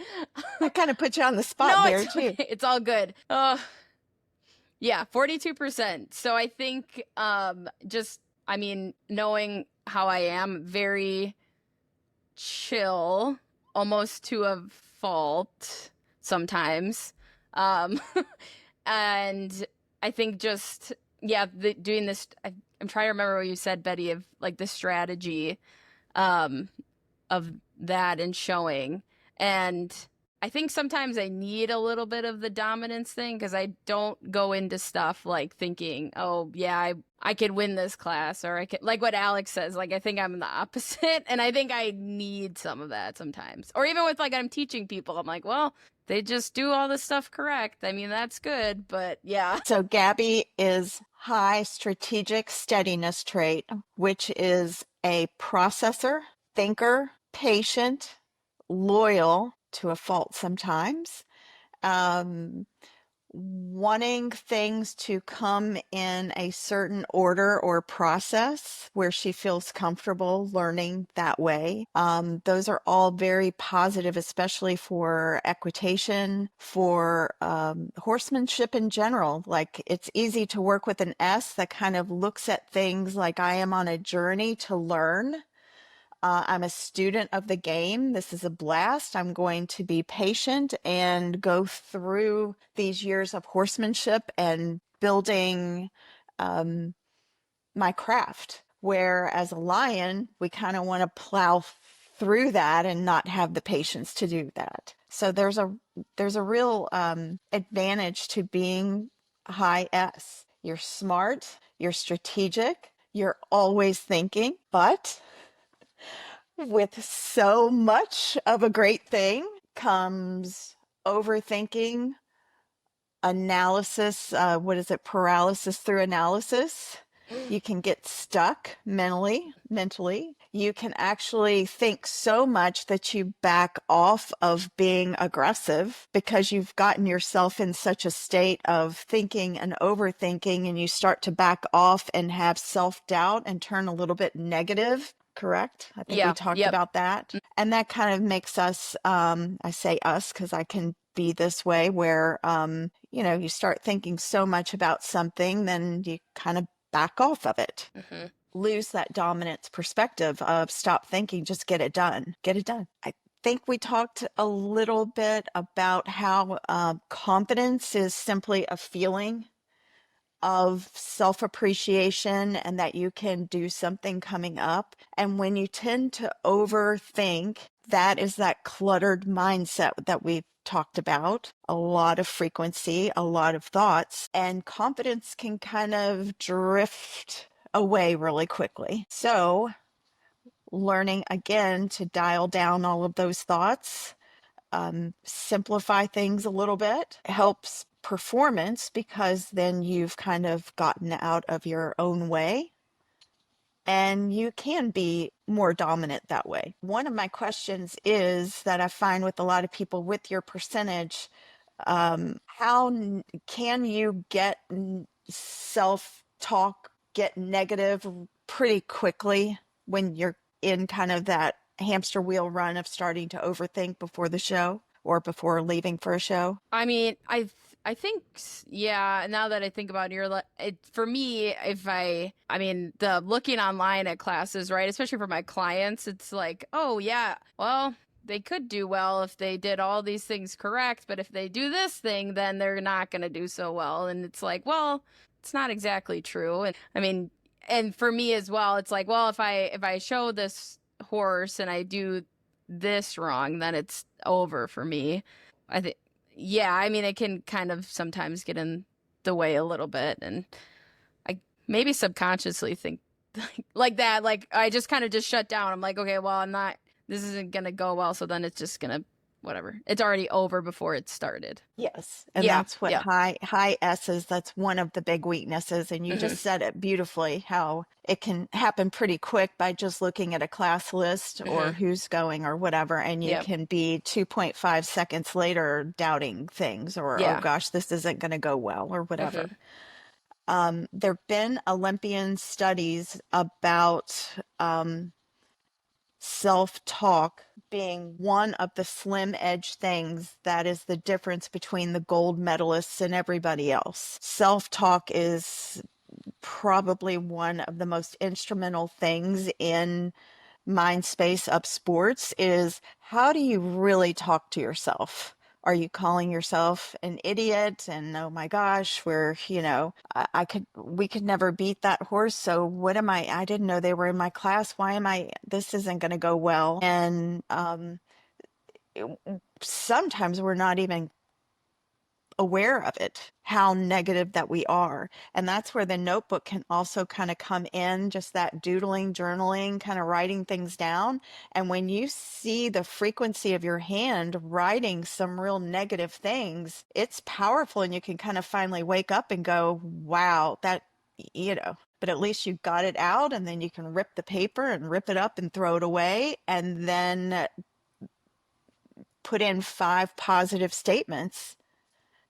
I kind of put you on the spot there too. It's all good. Yeah, 42%. So I think knowing how I am, very chill, almost to a fault sometimes. And I think just, doing this, I'm trying to remember what you said, Betty, of like the strategy of that and showing. And I think sometimes I need a little bit of the dominance thing, because I don't go into stuff like thinking, oh, yeah, I could win this class, or I could, like what Alex says, like I think I'm the opposite. And I think I need some of that sometimes. Or even with like I'm teaching people, I'm like, well, they just do all this stuff correct. I mean, that's good, but yeah. So Gabby is high strategic steadiness trait, which is a processor, thinker, patient, loyal to a fault sometimes, wanting things to come in a certain order or process where she feels comfortable learning that way. Those are all very positive, especially for equitation, for horsemanship in general. Like, it's easy to work with an S that kind of looks at things like I am on a journey to learn. I'm a student of the game. This is a blast. I'm going to be patient and go through these years of horsemanship and building my craft. Where as a lion, we kind of want to plow through that and not have the patience to do that. So there's a real advantage to being high S. You're smart, you're strategic, you're always thinking, but with so much of a great thing comes overthinking, analysis. What is it? Paralysis through analysis. You can get stuck mentally. You can actually think so much that you back off of being aggressive because you've gotten yourself in such a state of thinking and overthinking, and you start to back off and have self-doubt and turn a little bit negative. Correct? I think we talked about that. And that kind of makes us, I say us because I can be this way, where, you start thinking so much about something, then you kind of back off of it. Lose that dominance perspective of stop thinking, just get it done. Get it done. I think we talked a little bit about how confidence is simply a feeling of self-appreciation and that you can do something coming up. And when you tend to overthink, that is that cluttered mindset that we've talked about. A lot of frequency, a lot of thoughts, and confidence can kind of drift away really quickly. So learning again to dial down all of those thoughts, simplify things a little bit, helps performance because then you've kind of gotten out of your own way and you can be more dominant that way. One of my questions is that I find with a lot of people with your percentage, how can you get self-talk, get negative pretty quickly when you're in kind of that hamster wheel run of starting to overthink before the show or before leaving for a show? I mean, I think, yeah, now that I think about it, for me, the looking online at classes, right, especially for my clients, it's like, oh, yeah, well, they could do well if they did all these things correct, but if they do this thing, then they're not going to do so well. And it's like, well, it's not exactly true. And I mean, and for me as well, it's like, well, if I show this horse and I do this wrong, then it's over for me. I think, yeah, I mean, it can kind of sometimes get in the way a little bit, and I maybe subconsciously think like that. Like, I just kind of just shut down. I'm like, okay, well, this isn't gonna go well, so then it's just gonna, whatever. It's already over before it started. Yes. And that's what high S's, that's one of the big weaknesses. And you just said it beautifully, how it can happen pretty quick by just looking at a class list or who's going or whatever. And you can be 2.5 seconds later doubting things or, oh gosh, this isn't going to go well or whatever. There've been Olympian studies about self-talk being one of the slim edge things that is the difference between the gold medalists and everybody else. Self-talk is probably one of the most instrumental things in mind space of sports. Is how do you really talk to yourself? Are you calling yourself an idiot? And oh my gosh, we could never beat that horse. So what am I didn't know they were in my class. This isn't going to go well. And sometimes we're not even aware of it, how negative that we are. And that's where the notebook can also kind of come in, just that doodling, journaling, kind of writing things down. And when you see the frequency of your hand writing some real negative things, it's powerful. And you can kind of finally wake up and go, wow, but at least you got it out, and then you can rip the paper and rip it up and throw it away, and then put in 5 positive statements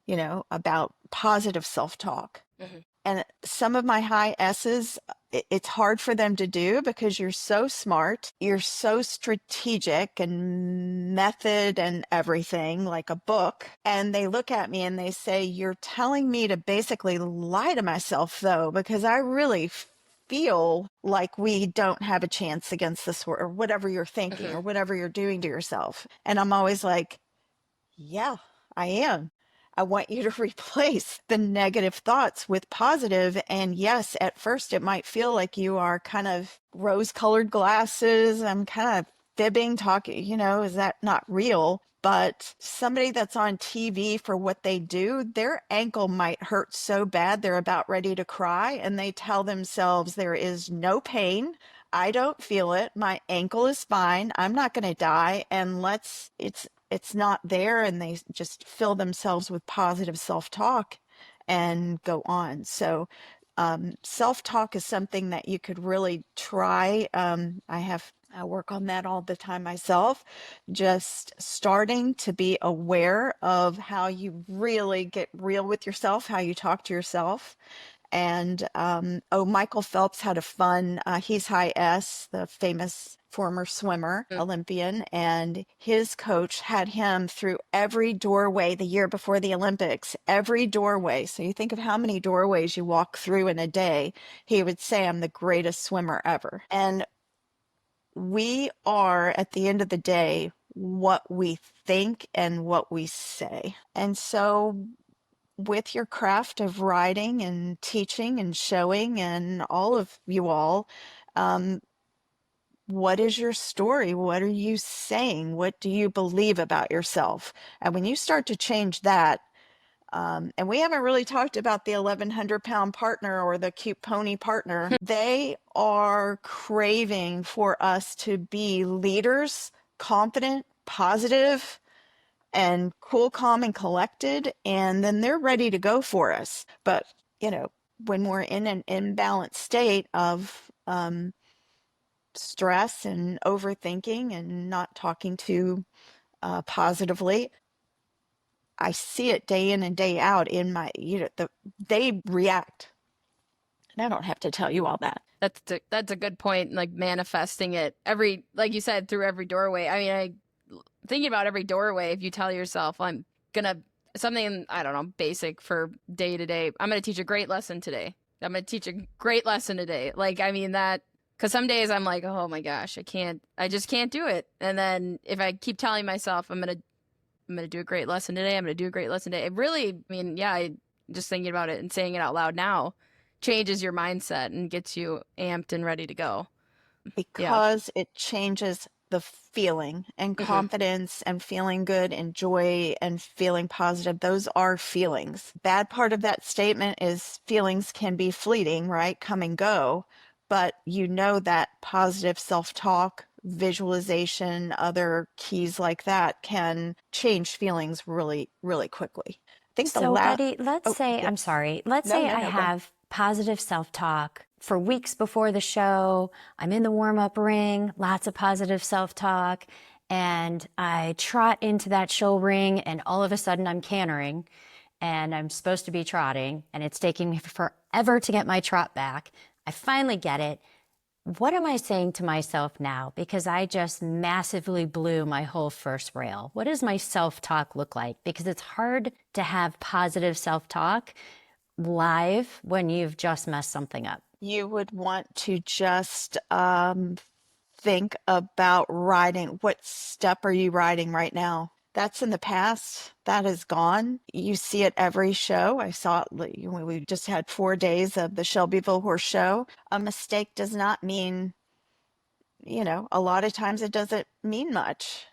about positive self-talk. Mhm. And some of my high S's, it's hard for them to do because you're so smart, you're so strategic and method and everything, like a book. And they look at me and they say, you're telling me to basically lie to myself, though, because I really feel like we don't have a chance against this, or whatever you're thinking or whatever you're doing to yourself. And I'm always like, yeah, I am. I want you to replace the negative thoughts with positive. And yes, at first it might feel like you are kind of rose-colored glasses. I'm kind of fibbing, talking, is that not real? But somebody that's on TV for what they do, their ankle might hurt so bad they're about ready to cry, and they tell themselves there is no pain. I don't feel it. My ankle is fine. I'm not going to die. And it's not there. And they just fill themselves with positive self-talk and go on. So self-talk is something that you could really try. I work on that all the time myself, just starting to be aware of how you really get real with yourself, how you talk to yourself. And Michael Phelps had a fun, he's high S, the famous former swimmer, Olympian, and his coach had him through every doorway the year before the Olympics, every doorway. So you think of how many doorways you walk through in a day. He would say, I'm the greatest swimmer ever. And we are, at the end of the day, what we think and what we say. And so with your craft of writing and teaching and showing and all of you all, what is your story? What are you saying? What do you believe about yourself? And when you start to change that, and we haven't really talked about the 1,100-pound partner or the cute pony partner, they are craving for us to be leaders, confident, positive, and cool, calm, and collected, and then they're ready to go for us. But, when we're in an imbalanced state of stress and overthinking and not talking too positively, I see it day in and day out in my, they react. And I don't have to tell you all that. That's a good point. Like manifesting it like you said, through every doorway. I mean, thinking about every doorway, if you tell yourself, I'm gonna something, I don't know, basic for day to day. I'm gonna teach a great lesson today. I'm gonna teach a great lesson today. Like, I mean that, because some days I'm like, oh my gosh, I just can't do it. And then if I keep telling myself I'm gonna do a great lesson today, I'm gonna do a great lesson today, it really, I mean, yeah, just thinking about it and saying it out loud now changes your mindset and gets you amped and ready to go. Because it changes the feeling and confidence and feeling good and joy and feeling positive. Those are feelings. Bad part of that statement is feelings can be fleeting, right? Come and go. But that positive self-talk, visualization, other keys like that can change feelings really, really quickly. I think So, Betty, let's say I have positive self-talk for weeks before the show. I'm in the warm-up ring, lots of positive self-talk, and I trot into that show ring, and all of a sudden I'm cantering, and I'm supposed to be trotting, and it's taking me forever to get my trot back. I finally get it. What am I saying to myself now? Because I just massively blew my whole first rail. What does my self-talk look like? Because it's hard to have positive self-talk live when you've just messed something up. You would want to just think about riding. What step are you riding right now? That's in the past. That is gone. You see it every show. I saw it. We just had 4 days of the Shelbyville Horse Show. A mistake does not mean, a lot of times it doesn't mean much.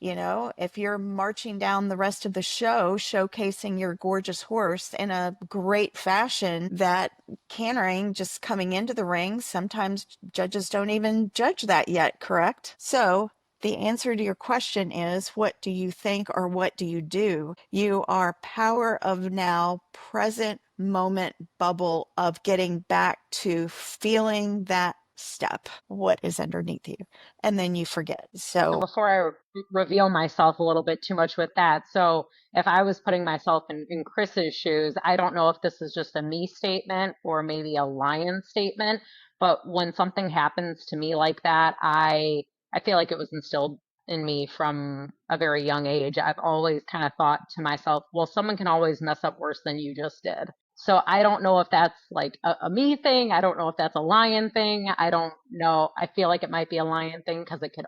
If you're marching down the rest of the show, showcasing your gorgeous horse in a great fashion, that cantering just coming into the ring, sometimes judges don't even judge that yet, correct? So the answer to your question is, what do you think or what do you do? You are power of now, present moment bubble of getting back to feeling that step what is underneath you, and then you forget. So So before I reveal myself a little bit too much with that, so if I was putting myself in Chris's shoes, I don't know if this is just a me statement or maybe a lion statement, but when something happens to me like that, I feel like it was instilled in me from a very young age. I've always kind of thought to myself, well, someone can always mess up worse than you just did. So I don't know if that's like a me thing. I don't know if that's a lion thing. I don't know. I feel like it might be a lion thing because it could.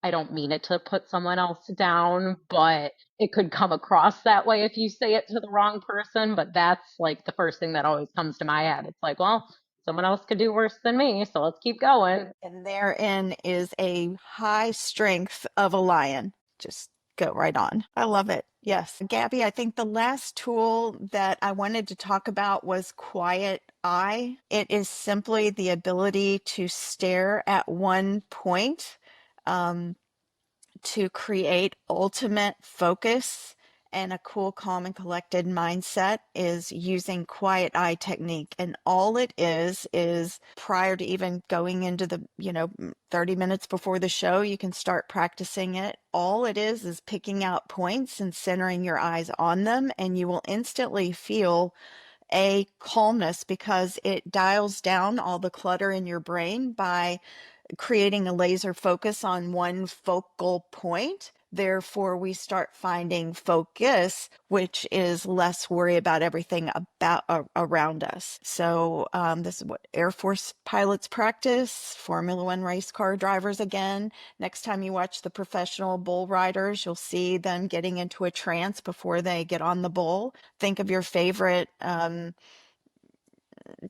I don't mean it to put someone else down, but it could come across that way if you say it to the wrong person. But that's like the first thing that always comes to my head. It's like, well, someone else could do worse than me, so let's keep going. and therein is a high strength of a lion. Just go right on. I love it. Yes. Gabby, I think the last tool that I wanted to talk about was quiet eye. It is simply the ability to stare at one point, to create ultimate focus and a cool, calm, and collected mindset is using quiet eye technique. And all it is prior to even going into the, 30 minutes before the show, you can start practicing it. All it is picking out points and centering your eyes on them, and you will instantly feel a calmness because it dials down all the clutter in your brain by creating a laser focus on one focal point. Therefore, we start finding focus, which is less worry about everything around us. So this is what Air Force pilots practice, Formula One race car drivers again. Next time you watch the professional bull riders, you'll see them getting into a trance before they get on the bull. Think of your favorite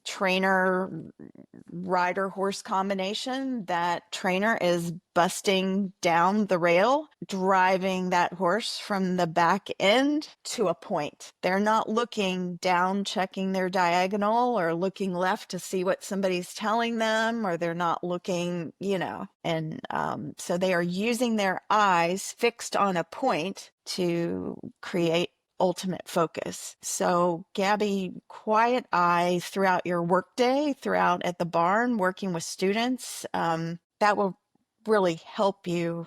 trainer rider horse combination. That trainer is busting down the rail, driving that horse from the back end to a point. They're not looking down, checking their diagonal, or looking left to see what somebody's telling them, or they're not looking, and so they are using their eyes fixed on a point to create ultimate focus. So Gabby, quiet eye throughout your workday, throughout at the barn, working with students, that will really help you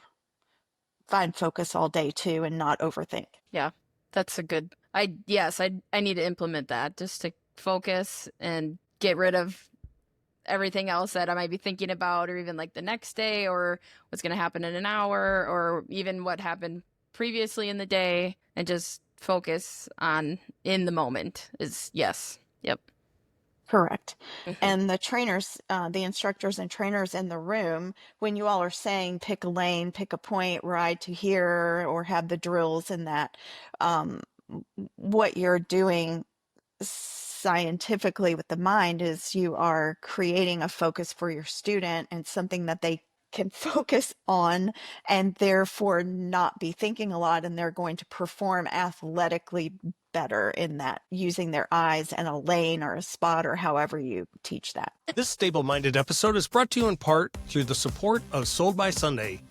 find focus all day too and not overthink. Yeah, that's a good. I need to implement that just to focus and get rid of everything else that I might be thinking about, or even like the next day, or what's going to happen in an hour, or even what happened previously in the day, and just focus on in the moment is yes. Yep. Correct. And the trainers, the instructors and trainers in the room, when you all are saying pick a lane, pick a point, ride to here, or have the drills and that, what you're doing scientifically with the mind is you are creating a focus for your student and something that they can focus on and therefore not be thinking a lot, and they're going to perform athletically better in that, using their eyes and a lane or a spot or however you teach that. This stable-minded episode is brought to you in part through the support of Sold by Sunday.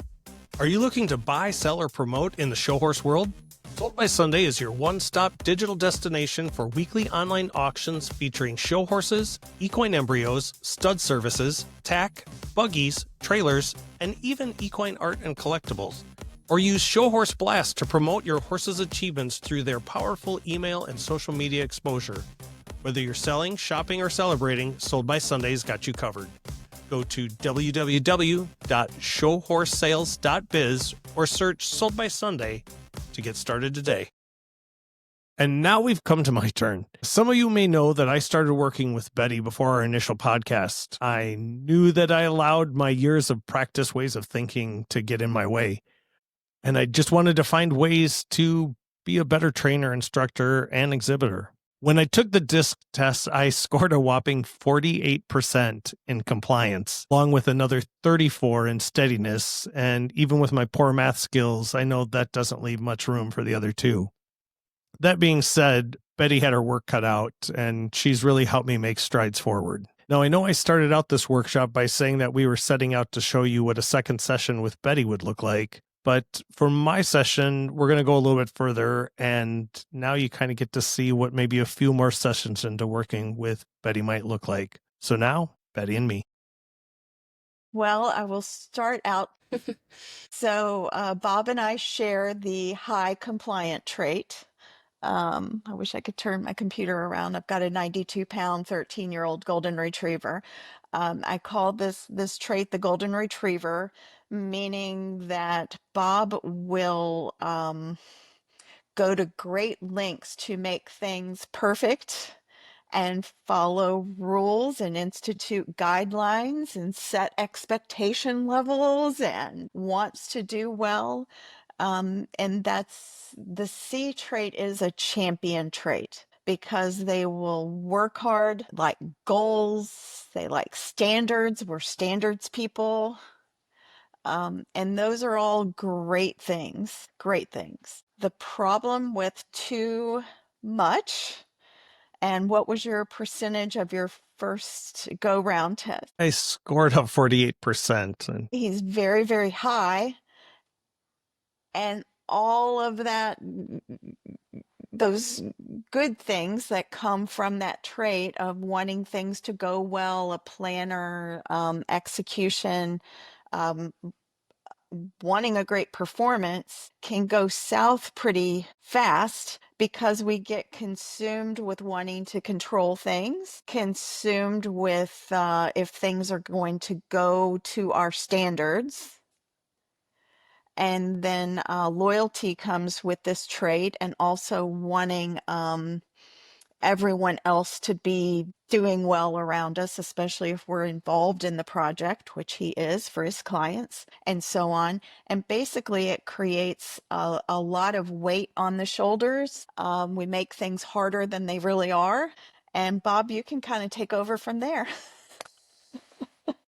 Are you looking to buy, sell, or promote in the show horse world? Sold by Sunday is your one-stop digital destination for weekly online auctions featuring show horses, equine embryos, stud services, tack, buggies, trailers, and even equine art and collectibles. Or use Show Horse Blast to promote your horse's achievements through their powerful email and social media exposure. Whether you're selling, shopping, or celebrating, Sold by Sunday's got you covered. Go to www.showhorsesales.biz or search Sold by Sunday to get started today. And now we've come to my turn. Some of you may know that I started working with Betty before our initial podcast. I knew that I allowed my years of practice ways of thinking to get in my way. And I just wanted to find ways to be a better trainer, instructor, and exhibitor. When I took the DISC test, I scored a whopping 48% in compliance, along with another 34 in steadiness. And even with my poor math skills, I know that doesn't leave much room for the other two. That being said, Betty had her work cut out, and she's really helped me make strides forward. Now, I know I started out this workshop by saying that we were setting out to show you what a second session with Betty would look like. But for my session, we're going to go a little bit further, and now you kind of get to see what maybe a few more sessions into working with Betty might look like. So now, Betty and me. Well, I will start out. So Bob and I share the high compliant trait. I wish I could turn my computer around. I've got a 92-pound, 13-year-old golden retriever. I call this trait the golden retriever, meaning that Bob will go to great lengths to make things perfect and follow rules and institute guidelines and set expectation levels and wants to do well. And that's the C trait is a champion trait because they will work hard, like goals, they like standards. We're standards people. And those are all great things, great things. The problem with too much, and what was your percentage of your first go round test? I scored a 48%. And He's very, very high. And all of that, those good things that come from that trait of wanting things to go well, a planner, execution, um, wanting a great performance can go south pretty fast because we get consumed with wanting to control things, consumed with if things are going to go to our standards. And then loyalty comes with this trait, and also wanting everyone else to be doing well around us, especially if we're involved in the project, which he is for his clients, and so on. And basically, it creates a lot of weight on the shoulders. We make things harder than they really are. And Bob, you can kind of take over from there.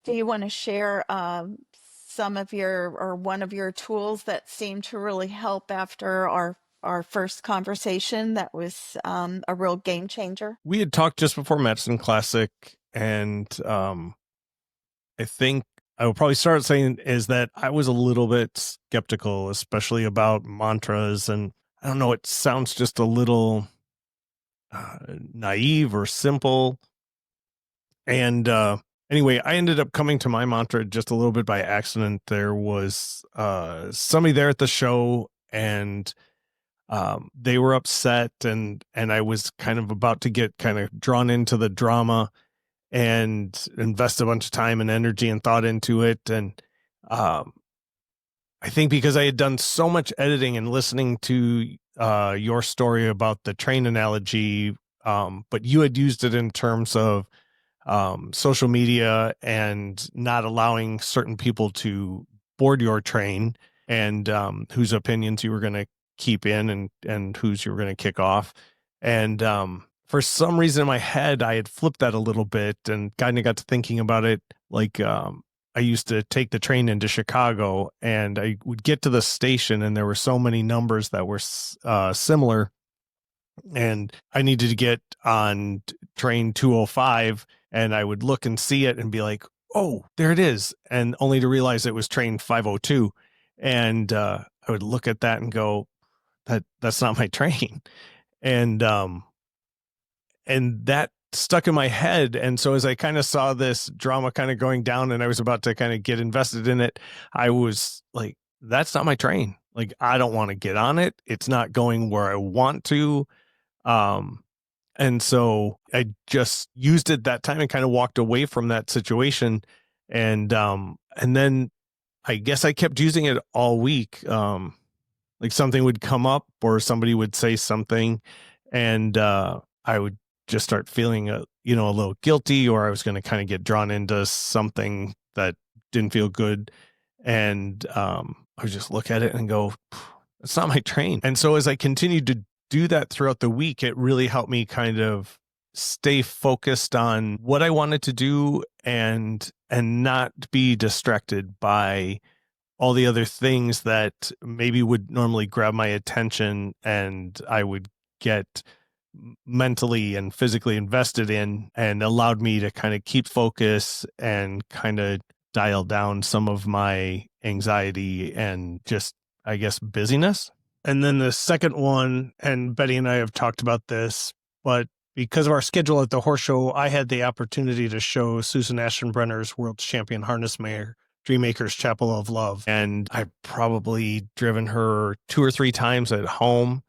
Do you want to share some of your or one of your tools that seemed to really help after our first conversation that was a real game changer? we had talked just before Madison Classic, and I think I will probably start saying is that I was a little bit skeptical, especially about mantras. And I don't know, it sounds just a little naive or simple. And anyway, I ended up coming to my mantra just a little bit by accident. There was somebody there at the show, and they were upset, and I was kind of about to get kind of drawn into the drama and invest a bunch of time and energy and thought into it. And I think because I had done so much editing and listening to your story about the train analogy, but you had used it in terms of social media and not allowing certain people to board your train, and whose opinions you were going to keep in and whose you were going to kick off. And for some reason in my head, I had flipped that a little bit and kind of got to thinking about it. Like I used to take the train into Chicago, and I would get to the station, and there were so many numbers that were similar. And I needed to get on train 205, and I would look and see it and be like, oh, there it is. And only to realize it was train 502. And I would look at that and go, that's not my train. And that stuck in my head. And so as I kind of saw this drama kind of going down, and I was about to kind of get invested in it, I was like, that's not my train. Like, I don't want to get on it. It's not going where I want to. And so I just used it that time and kind of walked away from that situation. And then I guess I kept using it all week. Like something would come up or somebody would say something, and I would just start feeling a little guilty, or I was going to kind of get drawn into something that didn't feel good. And I would just look at it and go, it's not my train. And so as I continued to do that throughout the week, it really helped me kind of stay focused on what I wanted to do and not be distracted by all the other things that maybe would normally grab my attention, and I would get mentally and physically invested in, and allowed me to kind of keep focus and kind of dial down some of my anxiety and just, I guess, busyness. And then the second one, and Betty and I have talked about this, but because of our schedule at the horse show, I had the opportunity to show Susan Ashton-Brenner's world champion harness mare, Dreammaker's Chapel of Love. And I've probably driven her 2 or 3 times at home.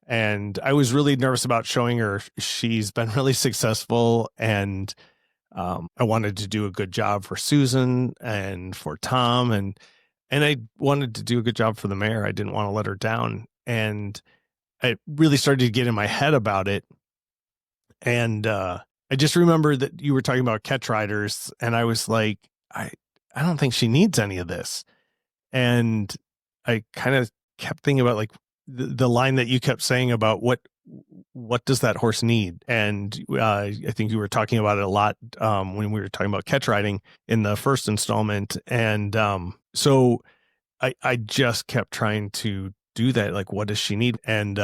And I was really nervous about showing her. She's been really successful, and I wanted to do a good job for Susan and for Tom, and I wanted to do a good job for the mare. I didn't want to let her down, and I really started to get in my head about it. And I just remember that you were talking about catch riders, and I was like, I don't think she needs any of this. And I kind of kept thinking about like the line that you kept saying about what does that horse need? And I think you were talking about it a lot when we were talking about catch riding in the first installment. And so I just kept trying to do that. Like, what does she need? And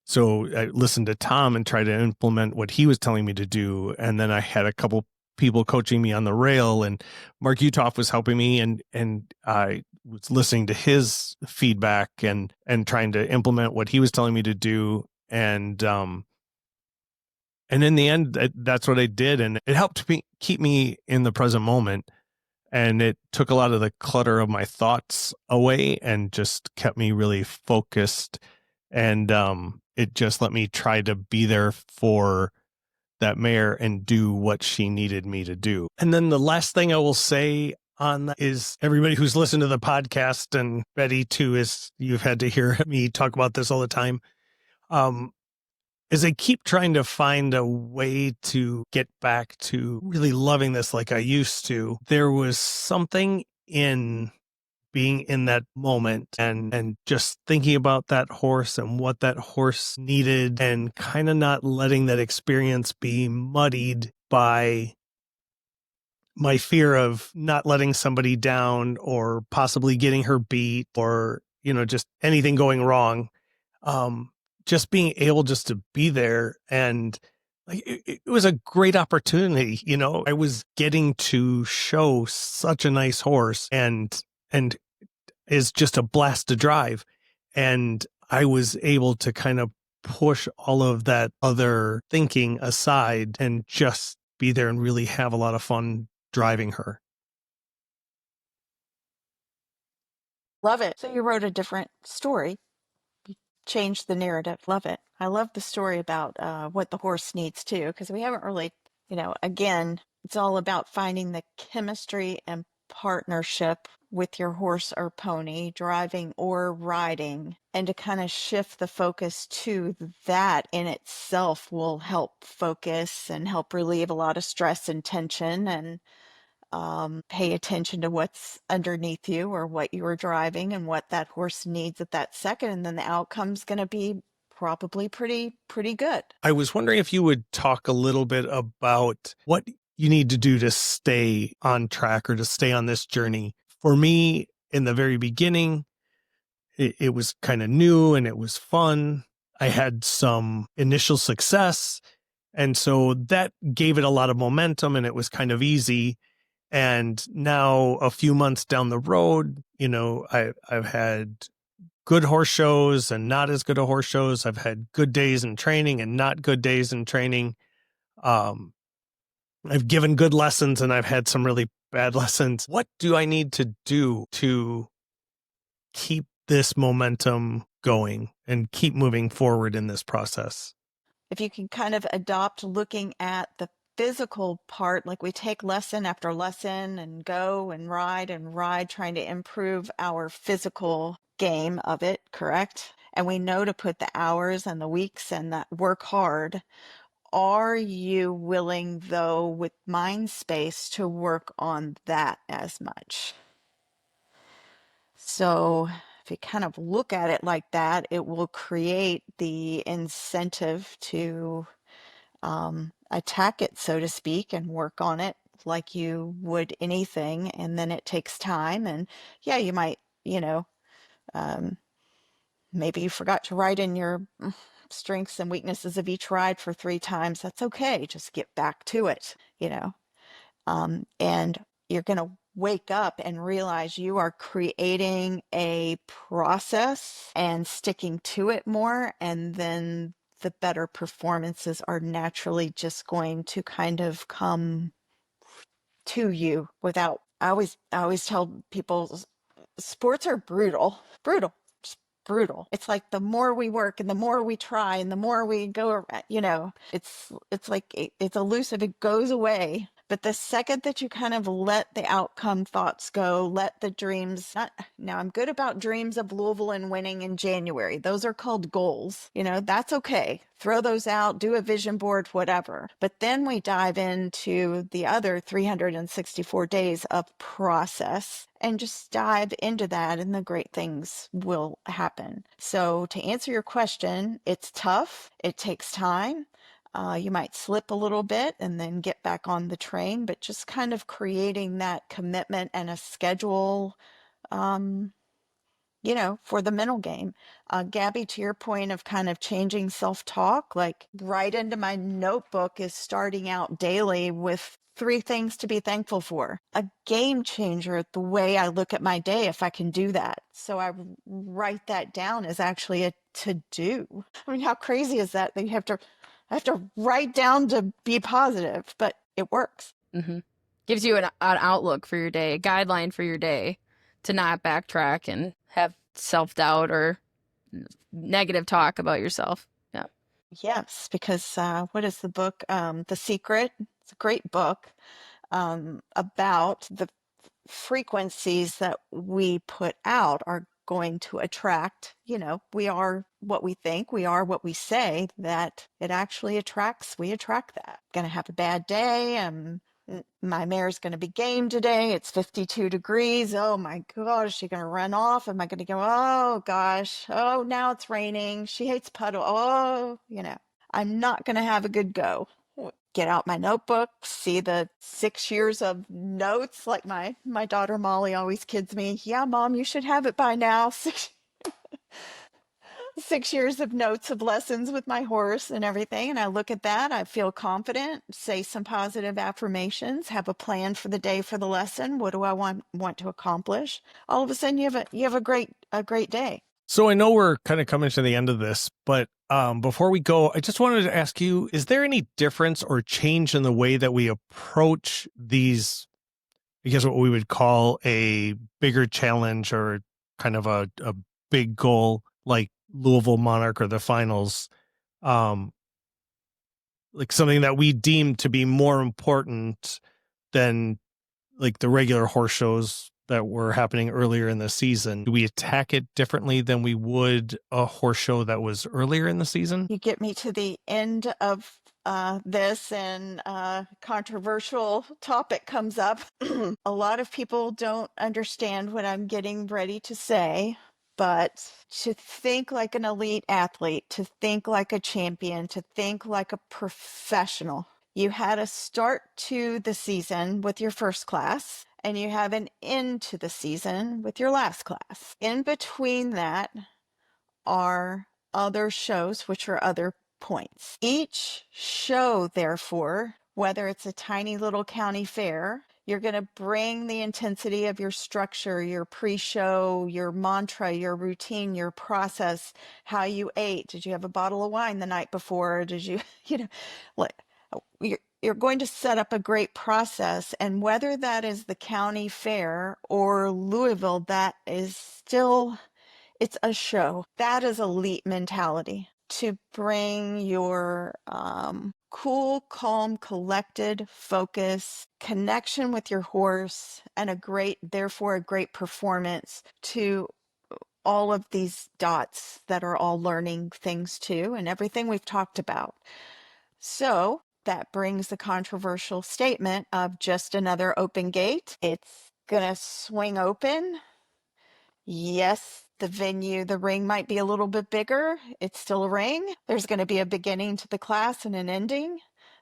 so I listened to Tom and tried to implement what he was telling me to do. And then I had a couple people coaching me on the rail, and Mark Utoff was helping me, and I was listening to his feedback and trying to implement what he was telling me to do. And in the end, that's what I did. And it helped me keep me in the present moment. And it took a lot of the clutter of my thoughts away and just kept me really focused. And it just let me try to be there for that mare and do what she needed me to do. And then the last thing I will say on that is, everybody who's listened to the podcast, and Betty too, is you've had to hear me talk about this all the time, is I keep trying to find a way to get back to really loving this like I used to. There was something in being in that moment and just thinking about that horse and what that horse needed, and kind of not letting that experience be muddied by my fear of not letting somebody down or possibly getting her beat, or, just anything going wrong. Just being able just to be there, and like it was a great opportunity. I was getting to show such a nice horse, and is just a blast to drive. And I was able to kind of push all of that other thinking aside and just be there and really have a lot of fun driving her. Love it. So you wrote a different story, changed the narrative. Love it. I love the story about what the horse needs too, because we haven't really, again, it's all about finding the chemistry and partnership with your horse or pony, driving or riding, and to kind of shift the focus to that in itself will help focus and help relieve a lot of stress and tension, and pay attention to what's underneath you or what you are driving and what that horse needs at that second. And then the outcome's going to be probably pretty good. I was wondering if you would talk a little bit about what you need to do to stay on track or to stay on this journey. For me, in the very beginning, it was kind of new and it was fun. I had some initial success, and so that gave it a lot of momentum, and it was kind of easy. And now, a few months down the road, I've had good horse shows and not as good a horse shows. I've had good days in training and not good days in training. I've given good lessons and I've had some really bad lessons. What do I need to do to keep this momentum going and keep moving forward in this process? If you can kind of adopt looking at the physical part, like we take lesson after lesson and go and ride, trying to improve our physical game of it, correct? And we know to put the hours and the weeks and that work hard. Are you willing, though, with mind space to work on that as much? So if you kind of look at it like that, it will create the incentive to attack it, so to speak, and work on it like you would anything. And then it takes time. And yeah, you might, maybe you forgot to write in your strengths and weaknesses of each ride for 3 times. That's okay. Just get back to it, and you're going to wake up and realize you are creating a process and sticking to it more. And then the better performances are naturally just going to kind of come to you without. I always tell people sports are brutal, just brutal. It's like the more we work and the more we try and the more we go around, it's like it's elusive. It goes away. But the second that you kind of let the outcome thoughts go, let the dreams, now I'm good about dreams of Louisville and winning in January. Those are called goals. That's okay. Throw those out, do a vision board, whatever. But then we dive into the other 364 days of process and just dive into that, and the great things will happen. So to answer your question, it's tough. It takes time. You might slip a little bit and then get back on the train, but just kind of creating that commitment and a schedule, for the mental game. Gabby, to your point of kind of changing self-talk, like right into my notebook is starting out daily with 3 things to be thankful for. A game changer, the way I look at my day, if I can do that. So I write that down as actually a to-do. I mean, how crazy is that? That I have to write down to be positive, but it works. Mm-hmm. Gives you an outlook for your day, a guideline for your day to not backtrack and have self-doubt or negative talk about yourself. Yeah. Yes, because what is the book? The Secret. It's a great book about the frequencies that we put out are going to attract. We are what we think, we are what we say, that it actually attracts. We attract that. Going to have a bad day. My mare's going to be game today. It's 52 degrees. Oh my gosh, is she going to run off? Am I going to go, oh gosh, oh, now it's raining. She hates puddle. Oh, I'm not going to have a good go. Get out my notebook, see the 6 years of notes. Like my daughter Molly always kids me. Yeah, Mom, you should have it by now. 6 years of notes of lessons with my horse and everything. And I look at that, I feel confident, say some positive affirmations, have a plan for the day for the lesson. What do I want to accomplish? All of a sudden you have a great day. So I know we're kind of coming to the end of this, but before we go, I just wanted to ask you, is there any difference or change in the way that we approach these, I guess what we would call a bigger challenge or kind of a big goal like Louisville Monarch or the finals, like something that we deem to be more important than like the regular horse shows that were happening earlier in the season? Do we attack it differently than we would a horse show that was earlier in the season? You get me to the end of this and a controversial topic comes up. A lot of people don't understand what I'm getting ready to say, but to think like an elite athlete, to think like a champion, to think like a professional, you had a start to the season with your first class, and you have an end to the season with your last class. In between that are other shows, which are other points. Each show, therefore, whether it's a tiny little county fair, you're going to bring the intensity of your structure, your pre-show, your mantra, your routine, your process, how you ate. Did you have a bottle of wine the night before? Did you, you're going to set up a great process. And whether that is the county fair or Louisville, that is still, it's a show. That is elite mentality. To bring your cool, calm, collected focus, connection with your horse, and therefore a great performance to all of these dots that are all learning things too, and everything we've talked about. So that brings the controversial statement of just another open gate. It's going to swing open. Yes, the ring might be a little bit bigger. It's still a ring. There's going to be a beginning to the class and an ending.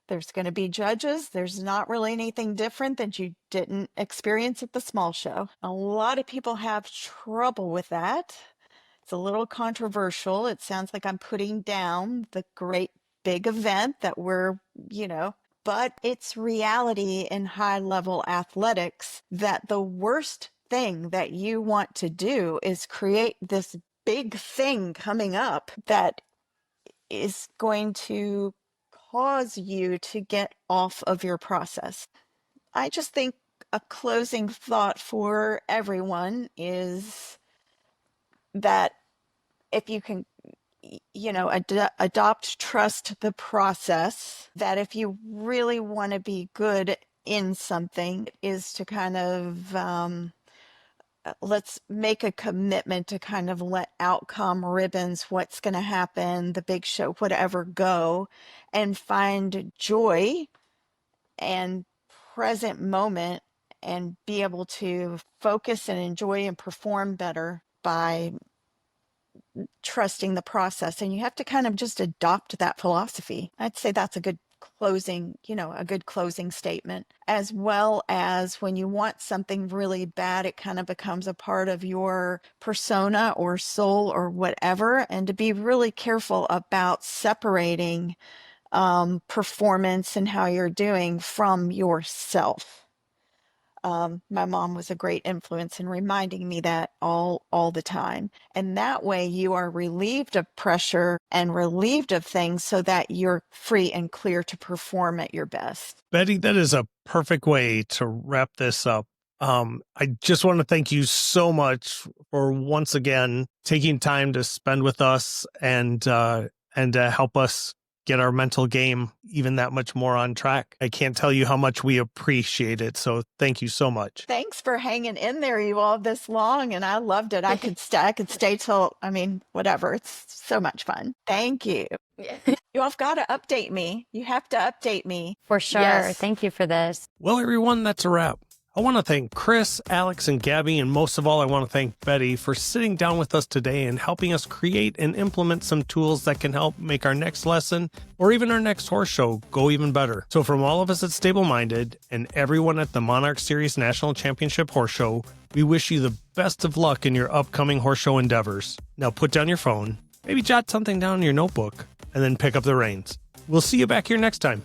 There's going to be judges. There's not really anything different that you didn't experience at the small show. A lot of people have trouble with that. It's a little controversial. It sounds like I'm putting down the great big event that but it's reality in high level athletics that the worst thing that you want to do is create this big thing coming up that is going to cause you to get off of your process. I just think a closing thought for everyone is that if you can, adopt, trust the process, that if you really want to be good in something, is to kind of let's make a commitment to kind of let outcome, ribbons, what's going to happen, the big show, whatever, go, and find joy and present moment and be able to focus and enjoy and perform better by trusting the process. And you have to kind of just adopt that philosophy. I'd say that's a good closing statement. As well as when you want something really bad, it kind of becomes a part of your persona or soul or whatever, and to be really careful about separating performance and how you're doing from yourself. My mom was a great influence in reminding me that all the time. And that way you are relieved of pressure and relieved of things so that you're free and clear to perform at your best. Betty, that is a perfect way to wrap this up. I just want to thank you so much for once again taking time to spend with us and help us get our mental game even that much more on track. I can't tell you how much we appreciate it. So thank you so much. Thanks for hanging in there you all this long. And I loved it. I could stay till, whatever. It's so much fun. Thank you. You all have got to update me. You have to update me. For sure. Yes. Thank you for this. Well, everyone, that's a wrap. I want to thank Chris, Alex, and Gabby, and most of all, I want to thank Betty for sitting down with us today and helping us create and implement some tools that can help make our next lesson or even our next horse show go even better. So from all of us at Stable Minded and everyone at the Monarch Series National Championship Horse Show, we wish you the best of luck in your upcoming horse show endeavors. Now put down your phone, maybe jot something down in your notebook, and then pick up the reins. We'll see you back here next time.